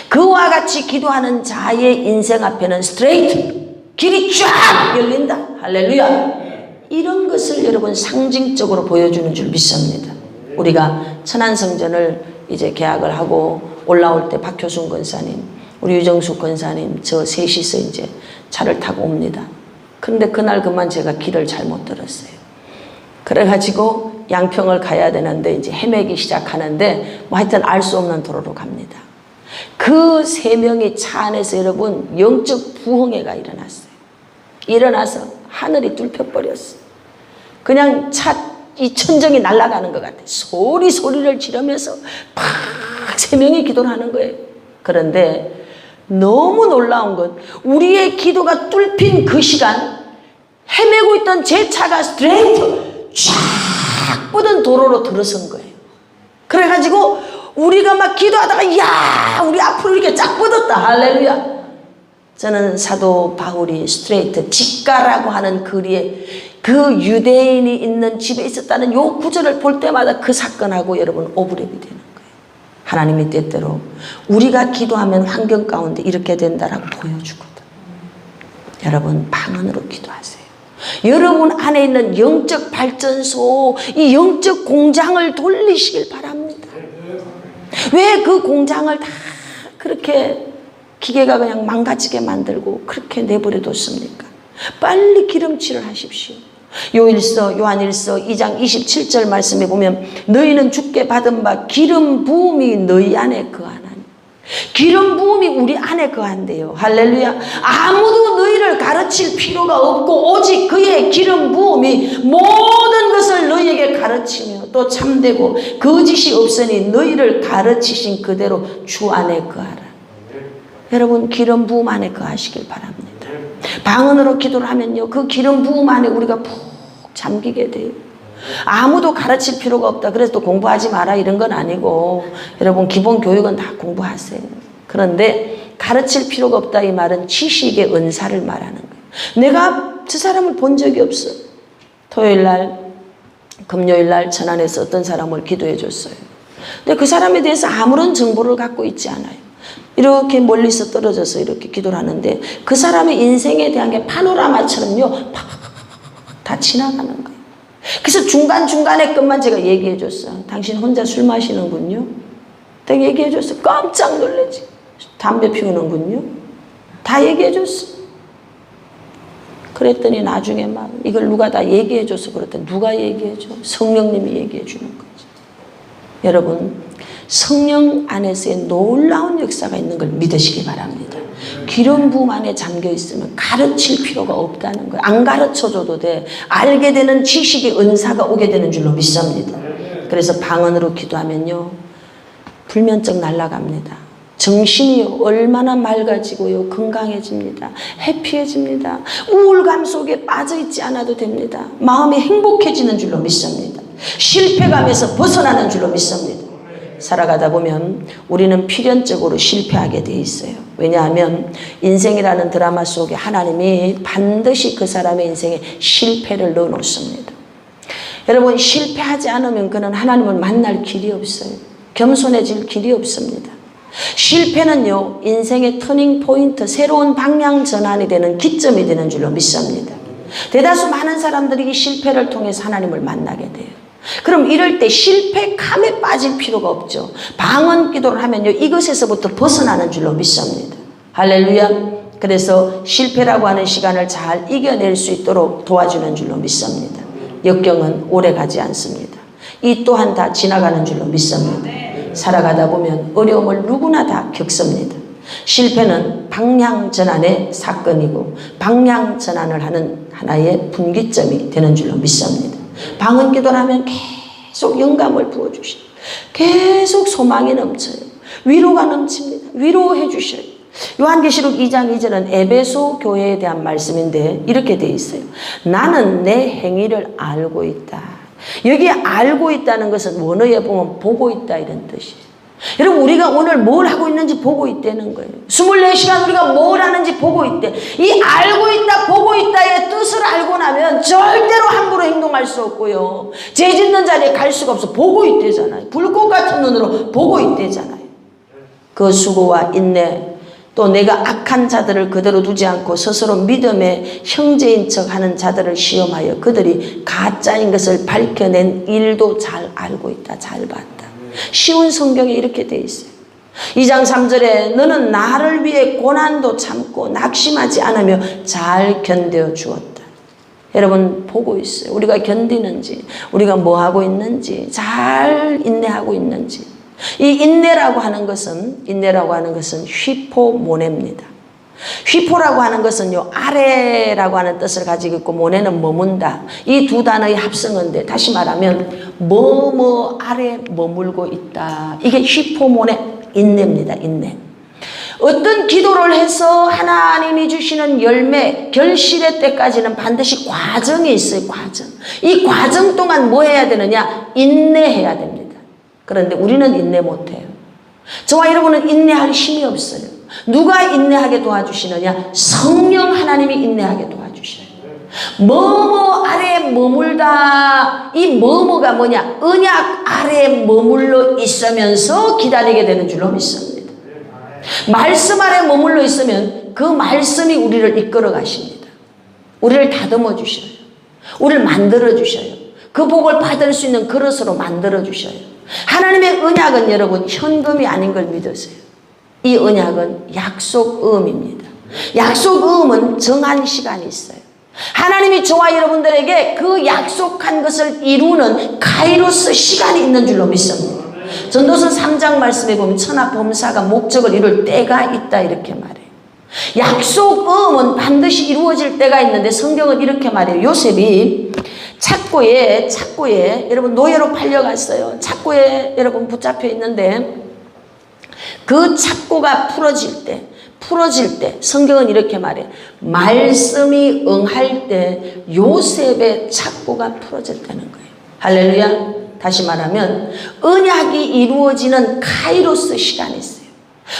그와 같이 기도하는 자의 인생 앞에는 스트레이트, 길이 쫙 열린다. 할렐루야. 이런 것을 여러분 상징적으로 보여주는 줄 믿습니다. 우리가 천안성전을 이제 계약을 하고 올라올 때 박효순 권사님, 우리 유정숙 권사님, 저 셋이서 이제 차를 타고 옵니다. 그런데 그날 그만 제가 길을 잘못 들었어요. 그래가지고 양평을 가야 되는데 이제 헤매기 시작하는데 뭐 하여튼 알 수 없는 도로로 갑니다. 그 세 명이 차 안에서 여러분 영적 부흥회가 일어났어요. 일어나서 하늘이 뚫혀버렸어요. 그냥 이 천정이 날아가는 것 같아요. 소리를 지르면서 팍 세 명이 기도를 하는 거예요. 그런데 너무 놀라운 건 우리의 기도가 뚫힌 그 시간 헤매고 있던 제 차가 스트레이트 쫙 뻗은 도로로 들어선 거예요. 그래가지고 우리가 막 기도하다가 야 우리 앞으로 이렇게 쫙 뻗었다. 할렐루야. 저는 사도 바울이 스트레이트 직가라고 하는 거리에 그 유대인이 있는 집에 있었다는 요 구절을 볼 때마다 그 사건하고 여러분 오버랩이 되는 거예요. 하나님의 뜻대로 우리가 기도하면 환경 가운데 이렇게 된다라고 보여주거든. 여러분 방언으로 기도하세요. 여러분 안에 있는 영적 발전소, 이 영적 공장을 돌리시길 바랍니다. 왜 그 공장을 다 그렇게 기계가 그냥 망가지게 만들고 그렇게 내버려 뒀습니까? 빨리 기름칠을 하십시오. 요한일서 2장 27절 말씀에 보면 너희는 주께 받은 바 기름 부음이 너희 안에 거하나니. 기름 부음이 우리 안에 거한대요. 할렐루야. 아무도 너희를 가르칠 필요가 없고 오직 그의 기름 부음이 모든 것을 너희에게 가르치며 또 참되고 거짓이 없으니 너희를 가르치신 그대로 주 안에 거하라. 여러분 기름 부음 안에 거하시길 바랍니다. 방언으로 기도를 하면요 그 기름 부음 안에 우리가 푹 잠기게 돼요. 아무도 가르칠 필요가 없다. 그래서 또 공부하지 마라 이런 건 아니고 여러분 기본 교육은 다 공부하세요. 그런데 가르칠 필요가 없다 이 말은 지식의 은사를 말하는 거예요. 내가 저 사람을 본 적이 없어. 토요일날 금요일날 천안에서 어떤 사람을 기도해 줬어요. 근데 그 사람에 대해서 아무런 정보를 갖고 있지 않아요. 이렇게 멀리서 떨어져서 이렇게 기도를 하는데 그 사람의 인생에 대한 게 파노라마처럼요 팍팍팍 다 지나가는 거예요. 그래서 중간중간에 것만 제가 얘기해 줬어. 당신 혼자 술 마시는군요. 내가 얘기해 줬어. 깜짝 놀라지. 담배 피우는군요. 다 얘기해 줬어. 그랬더니 나중에 막 이걸 누가 다 얘기해 줘서 그랬더니 누가 얘기해 줘? 성령님이 얘기해 주는 거지. 여러분 성령 안에서의 놀라운 역사가 있는 걸 믿으시기 바랍니다. 기름 부음 안에 잠겨 있으면 가르칠 필요가 없다는 거예요. 안 가르쳐줘도 돼. 알게 되는 지식의 은사가 오게 되는 줄로 믿습니다. 그래서 방언으로 기도하면요 불면증 날아갑니다. 정신이 얼마나 맑아지고요 건강해집니다. 해피해집니다. 우울감 속에 빠져있지 않아도 됩니다. 마음이 행복해지는 줄로 믿습니다. 실패감에서 벗어나는 줄로 믿습니다. 살아가다 보면 우리는 필연적으로 실패하게 돼 있어요. 왜냐하면 인생이라는 드라마 속에 하나님이 반드시 그 사람의 인생에 실패를 넣어 놓습니다. 여러분 실패하지 않으면 그는 하나님을 만날 길이 없어요. 겸손해질 길이 없습니다. 실패는요 인생의 터닝 포인트, 새로운 방향 전환이 되는 기점이 되는 줄로 믿습니다. 대다수 많은 사람들이 이 실패를 통해서 하나님을 만나게 돼요. 그럼 이럴 때 실패감에 빠질 필요가 없죠. 방언 기도를 하면요 이것에서부터 벗어나는 줄로 믿습니다. 할렐루야. 그래서 실패라고 하는 시간을 잘 이겨낼 수 있도록 도와주는 줄로 믿습니다. 역경은 오래 가지 않습니다. 이 또한 다 지나가는 줄로 믿습니다. 살아가다 보면 어려움을 누구나 다 겪습니다. 실패는 방향 전환의 사건이고 방향 전환을 하는 하나의 분기점이 되는 줄로 믿습니다. 방언 기도를 하면 계속 영감을 부어주셔요. 계속 소망이 넘쳐요. 위로가 넘칩니다. 위로해 주셔요. 요한계시록 2장 2절은 에베소 교회에 대한 말씀인데 이렇게 돼 있어요. 나는 내 행위를 알고 있다. 여기에 알고 있다는 것은 원어에 보면 보고 있다 이런 뜻이에요. 여러분 우리가 오늘 뭘 하고 있는지 보고 있다는 거예요. 24시간 우리가 뭘 하는지 보고 있대. 이 알고 있다 보고 있다의 뜻을 알고 나면 절대로 함부로 행동할 수 없고요. 죄 짓는 자리에 갈 수가 없어. 보고 있대잖아요. 불꽃 같은 눈으로 보고 있대잖아요. 그 수고와 인내 또 내가 악한 자들을 그대로 두지 않고 스스로 믿음의 형제인 척하는 자들을 시험하여 그들이 가짜인 것을 밝혀낸 일도 잘 알고 있다. 잘 봤다. 쉬운 성경에 이렇게 돼 있어요. 2장 3절에 너는 나를 위해 고난도 참고 낙심하지 않으며 잘 견뎌 주었다. 여러분 보고 있어요. 우리가 견디는지, 우리가 뭐 하고 있는지, 잘 인내하고 있는지. 이 인내라고 하는 것은 휘포모네입니다. 휘포라고 하는 것은요, 아래라고 하는 뜻을 가지고 있고 모네는 머문다. 이 두 단어의 합성어인데, 다시 말하면 뭐뭐 아래 머물고 있다. 이게 휘포모네, 인내입니다. 인내. 어떤 기도를 해서 하나님이 주시는 열매, 결실의 때까지는 반드시 과정이 있어요. 과정. 이 과정 동안 뭐 해야 되느냐? 인내해야 됩니다. 그런데 우리는 인내 못해요. 저와 여러분은 인내할 힘이 없어요. 누가 인내하게 도와주시느냐? 성령 하나님이 인내하게 도와주셔요. 뭐뭐 아래 머물다. 이 뭐뭐가 뭐냐? 언약 아래 머물러 있으면서 기다리게 되는 줄로 믿습니다. 말씀 아래 머물러 있으면 그 말씀이 우리를 이끌어 가십니다. 우리를 다듬어 주셔요. 우리를 만들어 주셔요. 그 복을 받을 수 있는 그릇으로 만들어 주셔요. 하나님의 언약은 여러분 현금이 아닌 걸 믿으세요. 이 언약은 약속음입니다. 약속음은 정한 시간이 있어요. 하나님이 저와 여러분들에게 그 약속한 것을 이루는 카이로스 시간이 있는 줄로 믿습니다. 전도서 3장 말씀에 보면 천하 범사가 목적을 이룰 때가 있다 이렇게 말해요. 약속음은 반드시 이루어질 때가 있는데 성경은 이렇게 말해요. 요셉이 착고에 여러분 노예로 팔려갔어요. 착고에 여러분 붙잡혀 있는데 그 착고가 풀어질 때 성경은 이렇게 말해요. 말씀이 응할 때 요셉의 착고가 풀어졌다는 거예요. 할렐루야. 다시 말하면 언약이 이루어지는 카이로스 시간이 있어요.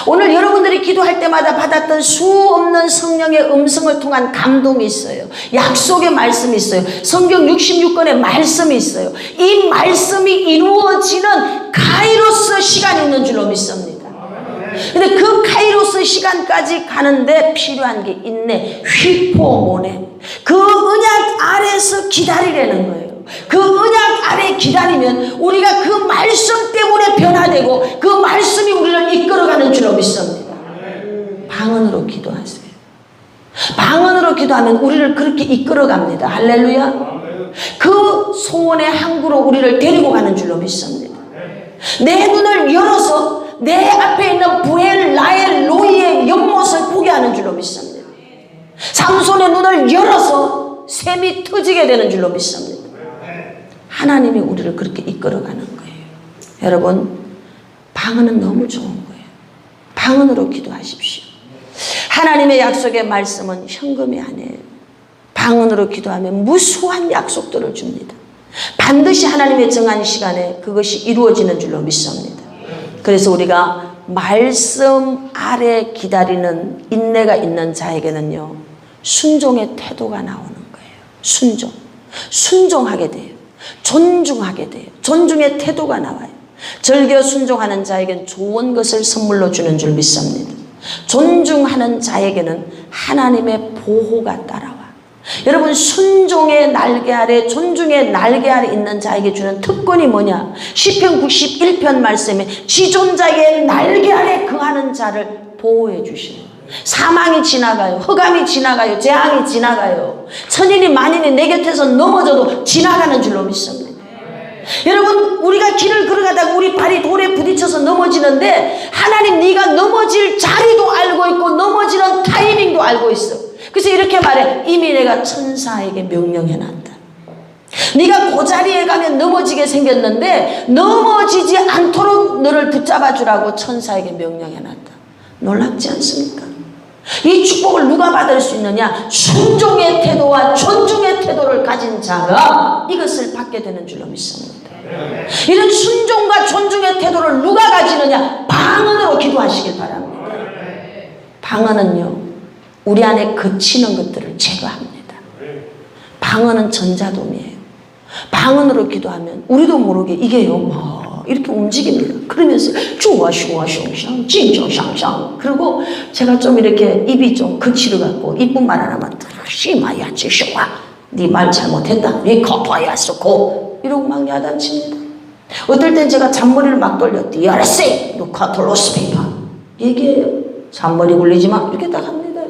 오늘 여러분들이 기도할 때마다 받았던 수없는 성령의 음성을 통한 감동이 있어요. 약속의 말씀이 있어요. 성경 66권의 말씀이 있어요. 이 말씀이 이루어지는 카이로스 시간이 있는 줄로 믿습니다. 근데 그 카이로스 시간까지 가는데 필요한 게 인내, 휘포모네. 그 언약 아래서 기다리라는 거예요. 그 언약 아래 기다리면 우리가 그 말씀 때문에 변화되고 그 말씀이 우리를 이끌어가는 줄로 믿습니다. 방언으로 기도하세요. 방언으로 기도하면 우리를 그렇게 이끌어갑니다. 할렐루야. 그 소원의 항구로 우리를 데리고 가는 줄로 믿습니다. 내 눈을 열어서 내 앞에 있는 부엘, 라엘, 로이의 연못을 보게 하는 줄로 믿습니다. 삼손의 눈을 열어서 샘이 터지게 되는 줄로 믿습니다. 하나님이 우리를 그렇게 이끌어가는 거예요. 여러분, 방언은 너무 좋은 거예요. 방언으로 기도하십시오. 하나님의 약속의 말씀은 현금이 아니에요. 방언으로 기도하면 무수한 약속들을 줍니다. 반드시 하나님의 정한 시간에 그것이 이루어지는 줄로 믿습니다. 그래서 우리가 말씀 아래 기다리는 인내가 있는 자에게는요, 순종의 태도가 나오는 거예요. 순종하게 돼요. 존중하게 돼요. 존중의 태도가 나와요. 절겨 순종하는 자에게는 좋은 것을 선물로 주는 줄 믿습니다. 존중하는 자에게는 하나님의 보호가 따라와. 여러분, 순종의 날개 아래, 존중의 날개 아래 있는 자에게 주는 특권이 뭐냐? 시편 91편 말씀에 지존자의 날개 아래 거하는 자를 보호해 주시는. 사망이 지나가요. 흑암이 지나가요. 재앙이 지나가요. 천인이 만인이 내 곁에서 넘어져도 지나가는 줄로 믿습니다. 여러분, 우리가 길을 걸어가다가 우리 발이 돌에 부딪혀서 넘어지는데 하나님 네가 넘어질 자리도 알고 있고 넘어지는 타이밍도 알고 있어. 그래서 이렇게 말해. 이미 내가 천사에게 명령해놨다. 네가 그 자리에 가면 넘어지게 생겼는데 넘어지지 않도록 너를 붙잡아 주라고 천사에게 명령해놨다. 놀랍지 않습니까? 이 축복을 누가 받을 수 있느냐? 순종의 태도와 존중의 태도를 가진 자가 이것을 받게 되는 줄로 믿습니다. 이런 순종과 존중의 태도를 누가 가지느냐? 방언으로 기도하시길 바랍니다. 방언은요, 우리 안에 거치는 것들을 제거합니다. 방언은 전자돔이에요. 방언으로 기도하면 우리도 모르게 이게요, 이렇게 움직입니다. 그러면서 쭈와슈와숑샹 찡정샹샹. 그리고 제가 좀 이렇게 입이 좀 거칠어 갖고 이쁜 말 안 하면 씨마야 지쇼와 네 말 잘못했다 네 거봐야 쏘고 이러고 막 야단칩니다. 어떨 땐 제가 잔머리를 막 돌려 디아르세 누카톨로스피파 얘기해요. 잔머리 굴리지 마 이렇게 딱 합니다.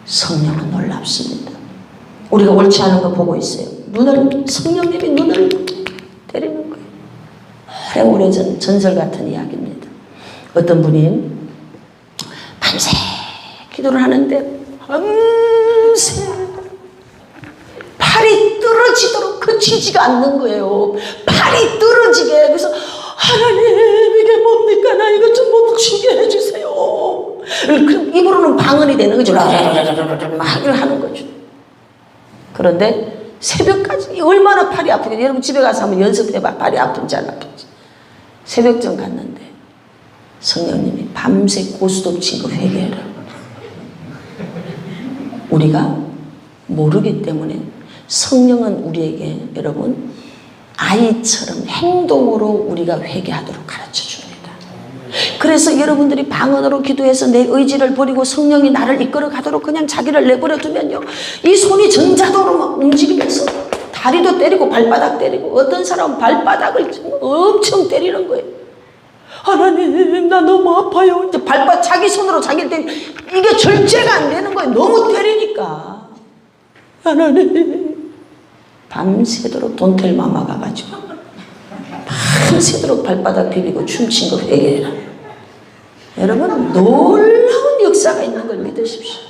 성령은 놀랍습니다. 우리가 옳지 않은 거 보고 있어요. 성령님이 눈을 때리는 거예요. 오래전 전설 같은 이야기입니다. 어떤 분이 밤새 기도를 하는데 밤새 팔이 떨어지도록 그치지가 않는 거예요. 팔이 떨어지게. 그래서 하나님 이게 뭡니까? 나 이거 좀 멈추게 해주세요. 그럼 입으로는 방언이 되는 거죠. 막 하는 거죠. 그런데 새벽까지 얼마나 팔이 아프겠어요. 여러분 집에 가서 한번 연습해봐. 팔이 아픈지 안 아픈지. 새벽전 갔는데 성령님이 밤새 고스톱 친 거 회개해라. 우리가 모르기 때문에 성령은 우리에게 여러분 아이처럼 행동으로 우리가 회개하도록 가르쳐 줍니다. 그래서 여러분들이 방언으로 기도해서 내 의지를 버리고 성령이 나를 이끌어 가도록 그냥 자기를 내버려 두면요. 이 손이 전자도로 막 움직이면서 다리도 때리고 발바닥 때리고 어떤 사람은 발바닥을 엄청 때리는 거예요. 하나님 나 너무 아파요. 이제 자기 손으로 자기를 때리 이게 절제가 안 되는 거예요. 너무 때리니까. 하나님 밤새도록 돈텔마마 가가지고 밤새도록 발바닥 비비고 춤춘 거 회개해라. 여러분 놀라운 역사가 있는 걸 믿으십시오.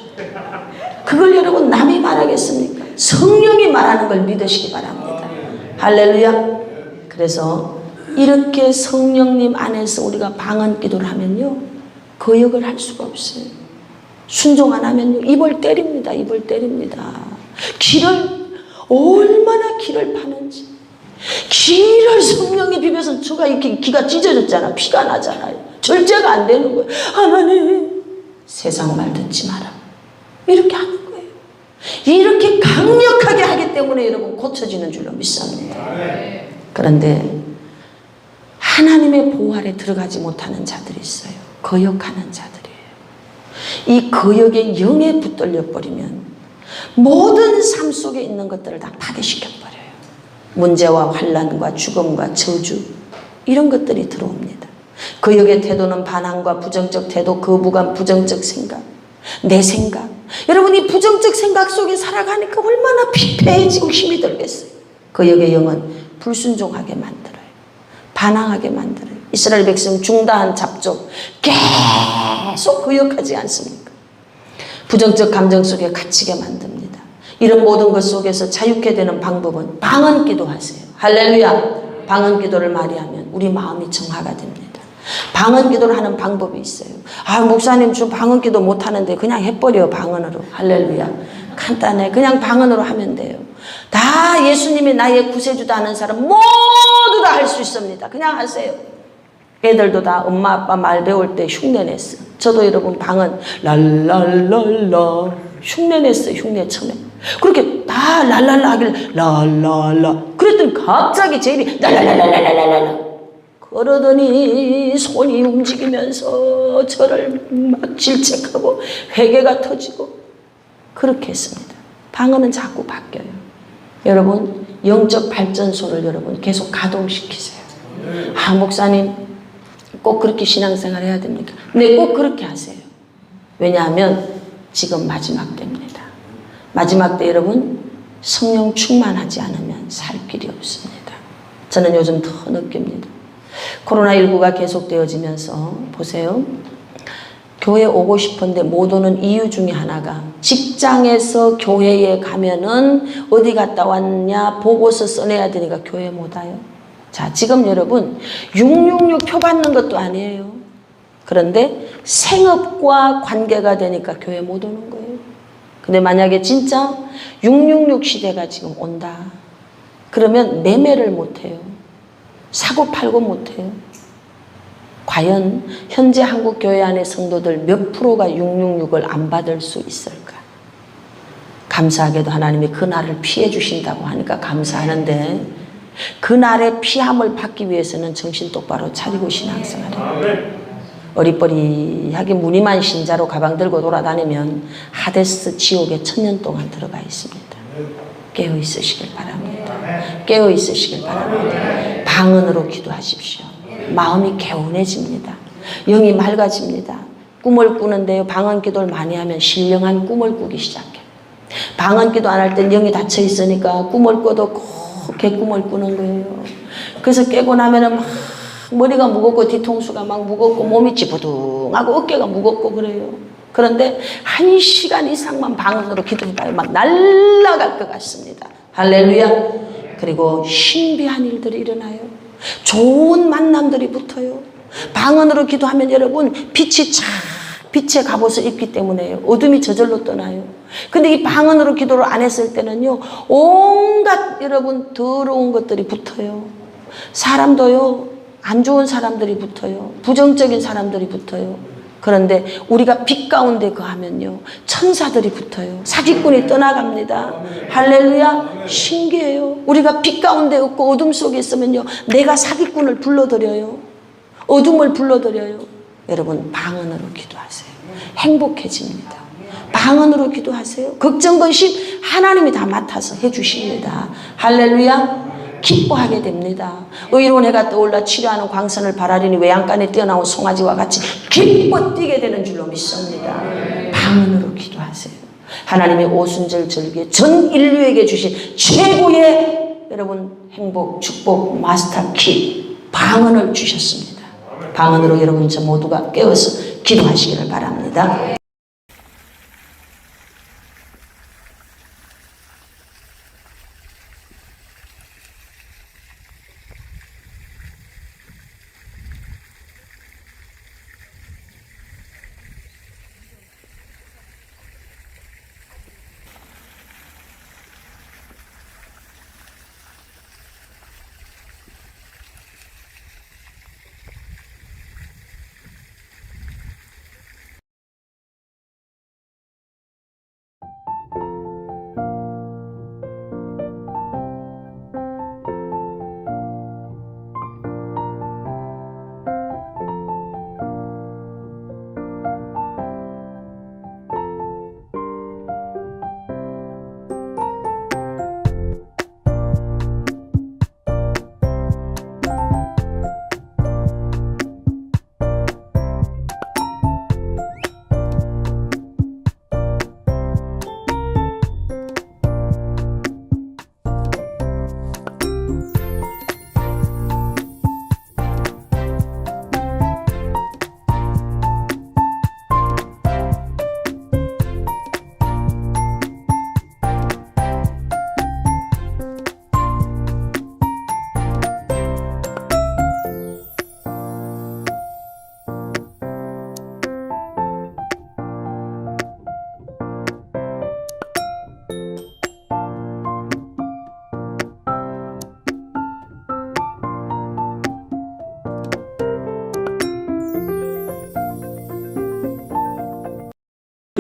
그걸 여러분 남이 말하겠습니까? 성령이 말하는 걸 믿으시기 바랍니다. 할렐루야. 그래서 이렇게 성령님 안에서 우리가 방언 기도를 하면요 거역을 할 수가 없어요. 순종 안 하면요 입을 때립니다. 입을 때립니다. 얼마나 기를 파는지. 기를 성령이 비벼서 저가 이렇게 기가 찢어졌잖아. 피가 나잖아요. 절제가 안 되는 거예요. 하나님 세상 말 듣지 마라. 이렇게 하는 거예요. 이렇게 강력하게 하기 때문에 여러분 고쳐지는 줄로 믿습니다. 그런데 하나님의 보호 아래 들어가지 못하는 자들이 있어요. 거역하는 자들이에요. 이 거역에 영에 붙들려 버리면 모든 삶 속에 있는 것들을 다 파괴시켜버려요. 문제와 환난과 죽음과 저주 이런 것들이 들어옵니다. 거역의 태도는 반항과 부정적 태도, 거부감, 부정적 생각, 내 생각. 여러분 이 부정적 생각 속에 살아가니까 얼마나 피폐해지고 힘이 들겠어요. 거역의 영은 불순종하게 만들어요. 반항하게 만들어요. 이스라엘 백성 중다한 잡족 계속 거역하지 않습니까? 부정적 감정 속에 갇히게 만듭니다. 이런 모든 것 속에서 자유케 되는 방법은 방언 기도하세요. 할렐루야. 방언 기도를 많이 하면 우리 마음이 정화가 됩니다. 방언 기도를 하는 방법이 있어요. 목사님 저 방언 기도 못하는데 그냥 해버려 방언으로. 할렐루야. 간단해. 그냥 방언으로 하면 돼요. 다 예수님이 나의 구세주다 하는 사람 모두 다 할 수 있습니다. 그냥 하세요. 애들도 다 엄마 아빠 말 배울 때 흉내냈어. 저도 여러분 방언 랄랄랄라 흉내냈어요. 흉내 처음에. 그렇게 다 랄랄라 하길 랄랄라 그랬더니 갑자기 제 입이 랄랄랄랄랄랄라 그러더니 손이 움직이면서 저를 막 질책하고 회개가 터지고 그렇게 했습니다. 방언은 자꾸 바뀌어요. 여러분 영적 발전소를 여러분 계속 가동시키세요. 목사님 꼭 그렇게 신앙생활 해야 됩니까? 네, 꼭 그렇게 하세요. 왜냐하면 지금 마지막 때입니다. 마지막 때 여러분 성령 충만하지 않으면 살 길이 없습니다. 저는 요즘 더 느낍니다. 코로나19가 계속되어지면서 보세요. 교회 오고 싶은데 못 오는 이유 중에 하나가 직장에서 교회에 가면은 어디 갔다 왔냐 보고서 써내야 되니까 교회 못 와요. 자, 지금 여러분 666 표 받는 것도 아니에요. 그런데 생업과 관계가 되니까 교회 못 오는 거예요. 근데 만약에 진짜 666 시대가 지금 온다. 그러면 매매를 못 해요. 사고 팔고 못 해요. 과연 현재 한국 교회 안의 성도들 몇 프로가 666을 안 받을 수 있을까? 감사하게도 하나님이 그 날을 피해 주신다고 하니까 감사하는데 그날의 피함을 받기 위해서는 정신 똑바로 차리고 신앙생활을 어리버리하게 무늬만 신자로 가방 들고 돌아다니면 하데스 지옥에 1000년 동안 들어가 있습니다. 깨어 있으시길 바랍니다. 깨어 있으시길 바랍니다. 방언으로 기도하십시오. 마음이 개운해집니다. 영이 맑아집니다. 꿈을 꾸는데요, 방언 기도를 많이 하면 신령한 꿈을 꾸기 시작해요. 방언 기도 안 할 땐 영이 닫혀 있으니까 꿈을 꿔도 곱게 꿈을 꾸는 거예요. 그래서 깨고 나면은 막 머리가 무겁고 뒤통수가 막 무겁고 몸이 찌부둥하고 어깨가 무겁고 그래요. 그런데 1시간 이상만 방언으로 기도해봐요. 막 날아갈 것 같습니다. 할렐루야. 그리고 신비한 일들이 일어나요. 좋은 만남들이 붙어요. 방언으로 기도하면 여러분 빛이 착 빛의 갑옷을 입기 때문에요. 어둠이 저절로 떠나요. 근데 이 방언으로 기도를 안 했을 때는요, 온갖 여러분 더러운 것들이 붙어요. 사람도요, 안 좋은 사람들이 붙어요. 부정적인 사람들이 붙어요. 그런데 우리가 빛 가운데 거하면요, 천사들이 붙어요. 사기꾼이 떠나갑니다. 할렐루야. 신기해요. 우리가 빛 가운데 없고 어둠 속에 있으면요, 내가 사기꾼을 불러들여요. 어둠을 불러들여요. 여러분 방언으로 기도하세요. 행복해집니다. 방언으로 기도하세요. 걱정 근심 하나님이 다 맡아서 해주십니다. 할렐루야. 기뻐하게 됩니다. 의로운 해가 떠올라 치료하는 광선을 바라리니 외양간에 뛰어나온 송아지와 같이 기뻐 뛰게 되는 줄로 믿습니다. 방언으로 기도하세요. 하나님의 오순절 절기에 전 인류에게 주신 최고의 여러분 행복, 축복, 마스터 키 방언을 주셨습니다. 방언으로 여러분 저 모두가 깨어서 기도하시기를 바랍니다.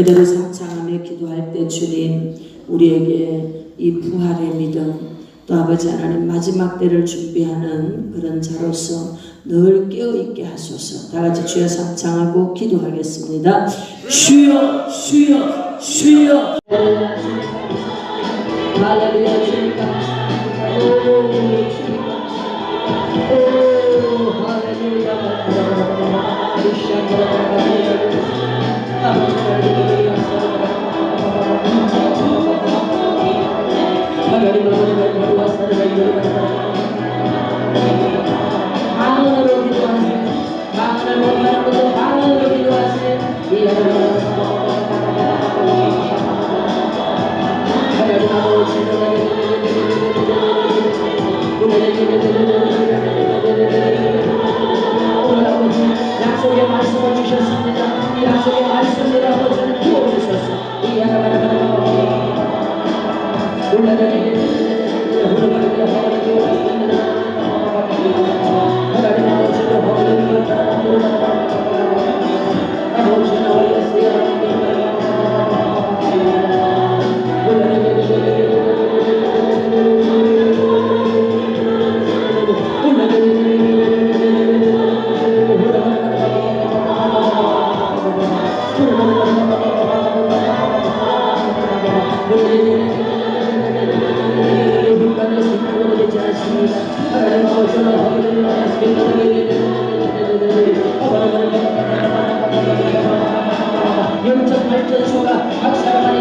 그대로 상상하며 기도할 때 주님 우리에게 이 부활의 믿음 또 아버지 하나님 마지막 때를 준비하는 그런 자로서 늘 깨어있게 하소서. 다같이 주여 상상하고 기도하겠습니다. 주여 주여 주여. 할렐루야 주님. 방언으로 기도하세요. 방언을 못하는 것도 방언으로 기도하세요. 오늘 아버지 약속의 말씀을 주셨습니다. 이 약속의 말씀을 아버지는 부어주셔서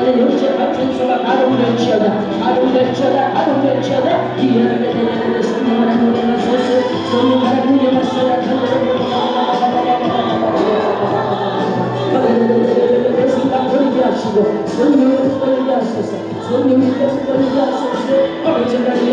살아있는 영적 발전소가 가동될지어다. 가동될지어다. 가동될지어다. 이겨내는 성령 하나님 운행하소서. 성령 하나님 운행하소서. 생각 버리게 하시고 성령을 버리게 하소서. 성령을 버리게 하소서. 아버지 하나님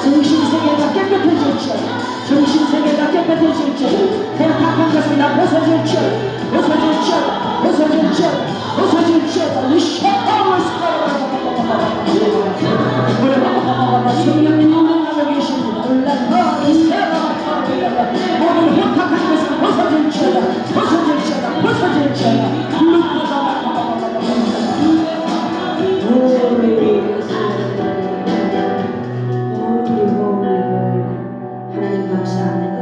정신세계가 깨끗해질지어다. 정신세계가 깨끗해질지어다. 대탁한 것을 다 벗어질지어다. 벗어질지어다. 벗어질지어다. 벗어질지어다. 성령님 운행하고 계십니다. 모든 혼탁한 것을 벗어질지어다. 벗어질지어다. 벗어질지어다. 하나님 감사합니다.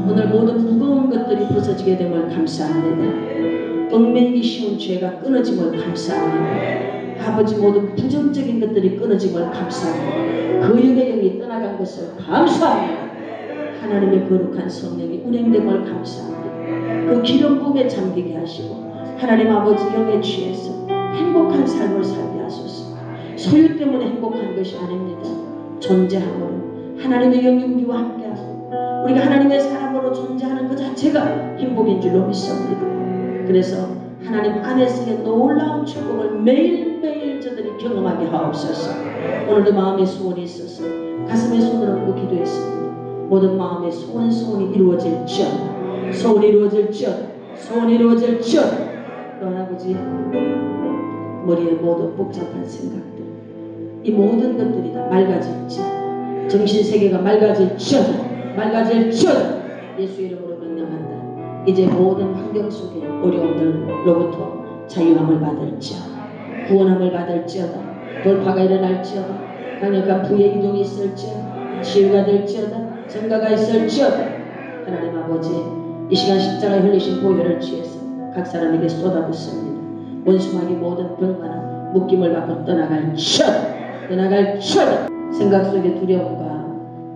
오늘 모든 무거운 것들이 벗어지게 됨을 감사합니다. 얽매이기 쉬운 죄가 끊어짐을 감사합니다. 아버지 모든 부정적인 것들이 끊어짐을 감사합니다. 거역의 영이 떠나간 것을 감사합니다. 하나님의 거룩한 성령이 운행됨을 감사합니다. 그 기름 부음에 잠기게 하시고 하나님 아버지 영에 취해서 행복한 삶을 살게 하소서. 소유 때문에 행복한 것이 아닙니다. 존재함으로 하나님의 영이 우리와 함께하고 우리가 하나님의 사람으로 존재하는 그 자체가 행복인 줄로 믿습니다. 그래서 하나님 안에서의 놀라운 축복을 매일매일 저들이 경험하게 하옵소서. 오늘도 마음의 소원이 있어서 가슴에 손을 얹고 기도했습니다. 모든 마음의 소원이 이루어질지어다. 소원이 이루어질지어다. 소원이 이루어질지어다. 또한 아버지 머리에 모든 복잡한 생각들 이 모든 것들이 다 맑아질지어다. 정신세계가 맑아질지어다. 맑아질지어다. 예수 이름으로 명령한다. 이제 모든 환경 속의 어려움들로부터 자유함을 받을지어다. 구원함을 받을지어다. 돌파가 일어날지어다. 강력한 부의 이동이 있을지어다. 치유가 될지어다. 증가가 있을지어다. 하나님 아버지 이 시간 십자가에 흘리신 보혈을 취해서 각 사람에게 쏟아붓습니다. 원수마귀 모든 병만은 묶임을 받고 떠나갈지어다. 떠나갈지어다. 생각 속의 두려움과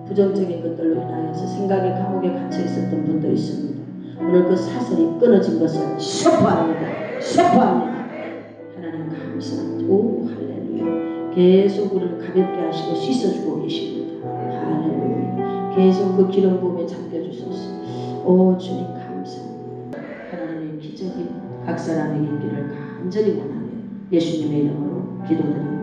부정적인 것들로 인하여서 생각의 감옥에 갇혀 있었던 분도 있습니다. 오늘 그 사슬이 끊어진 것을 선포합니다. 선포합니다. 하나님 감사합니다. 오 할렐루야. 계속 우리를 가볍게 하시고 씻어주고 계십니다. 할렐루야. 계속 그 기름 부음에 잠겨주소서. 오 주님 감사합니다. 하나님의 기적이 각 사람에게 있기를 간절히 원하며 예수님의 이름으로 기도드립니다.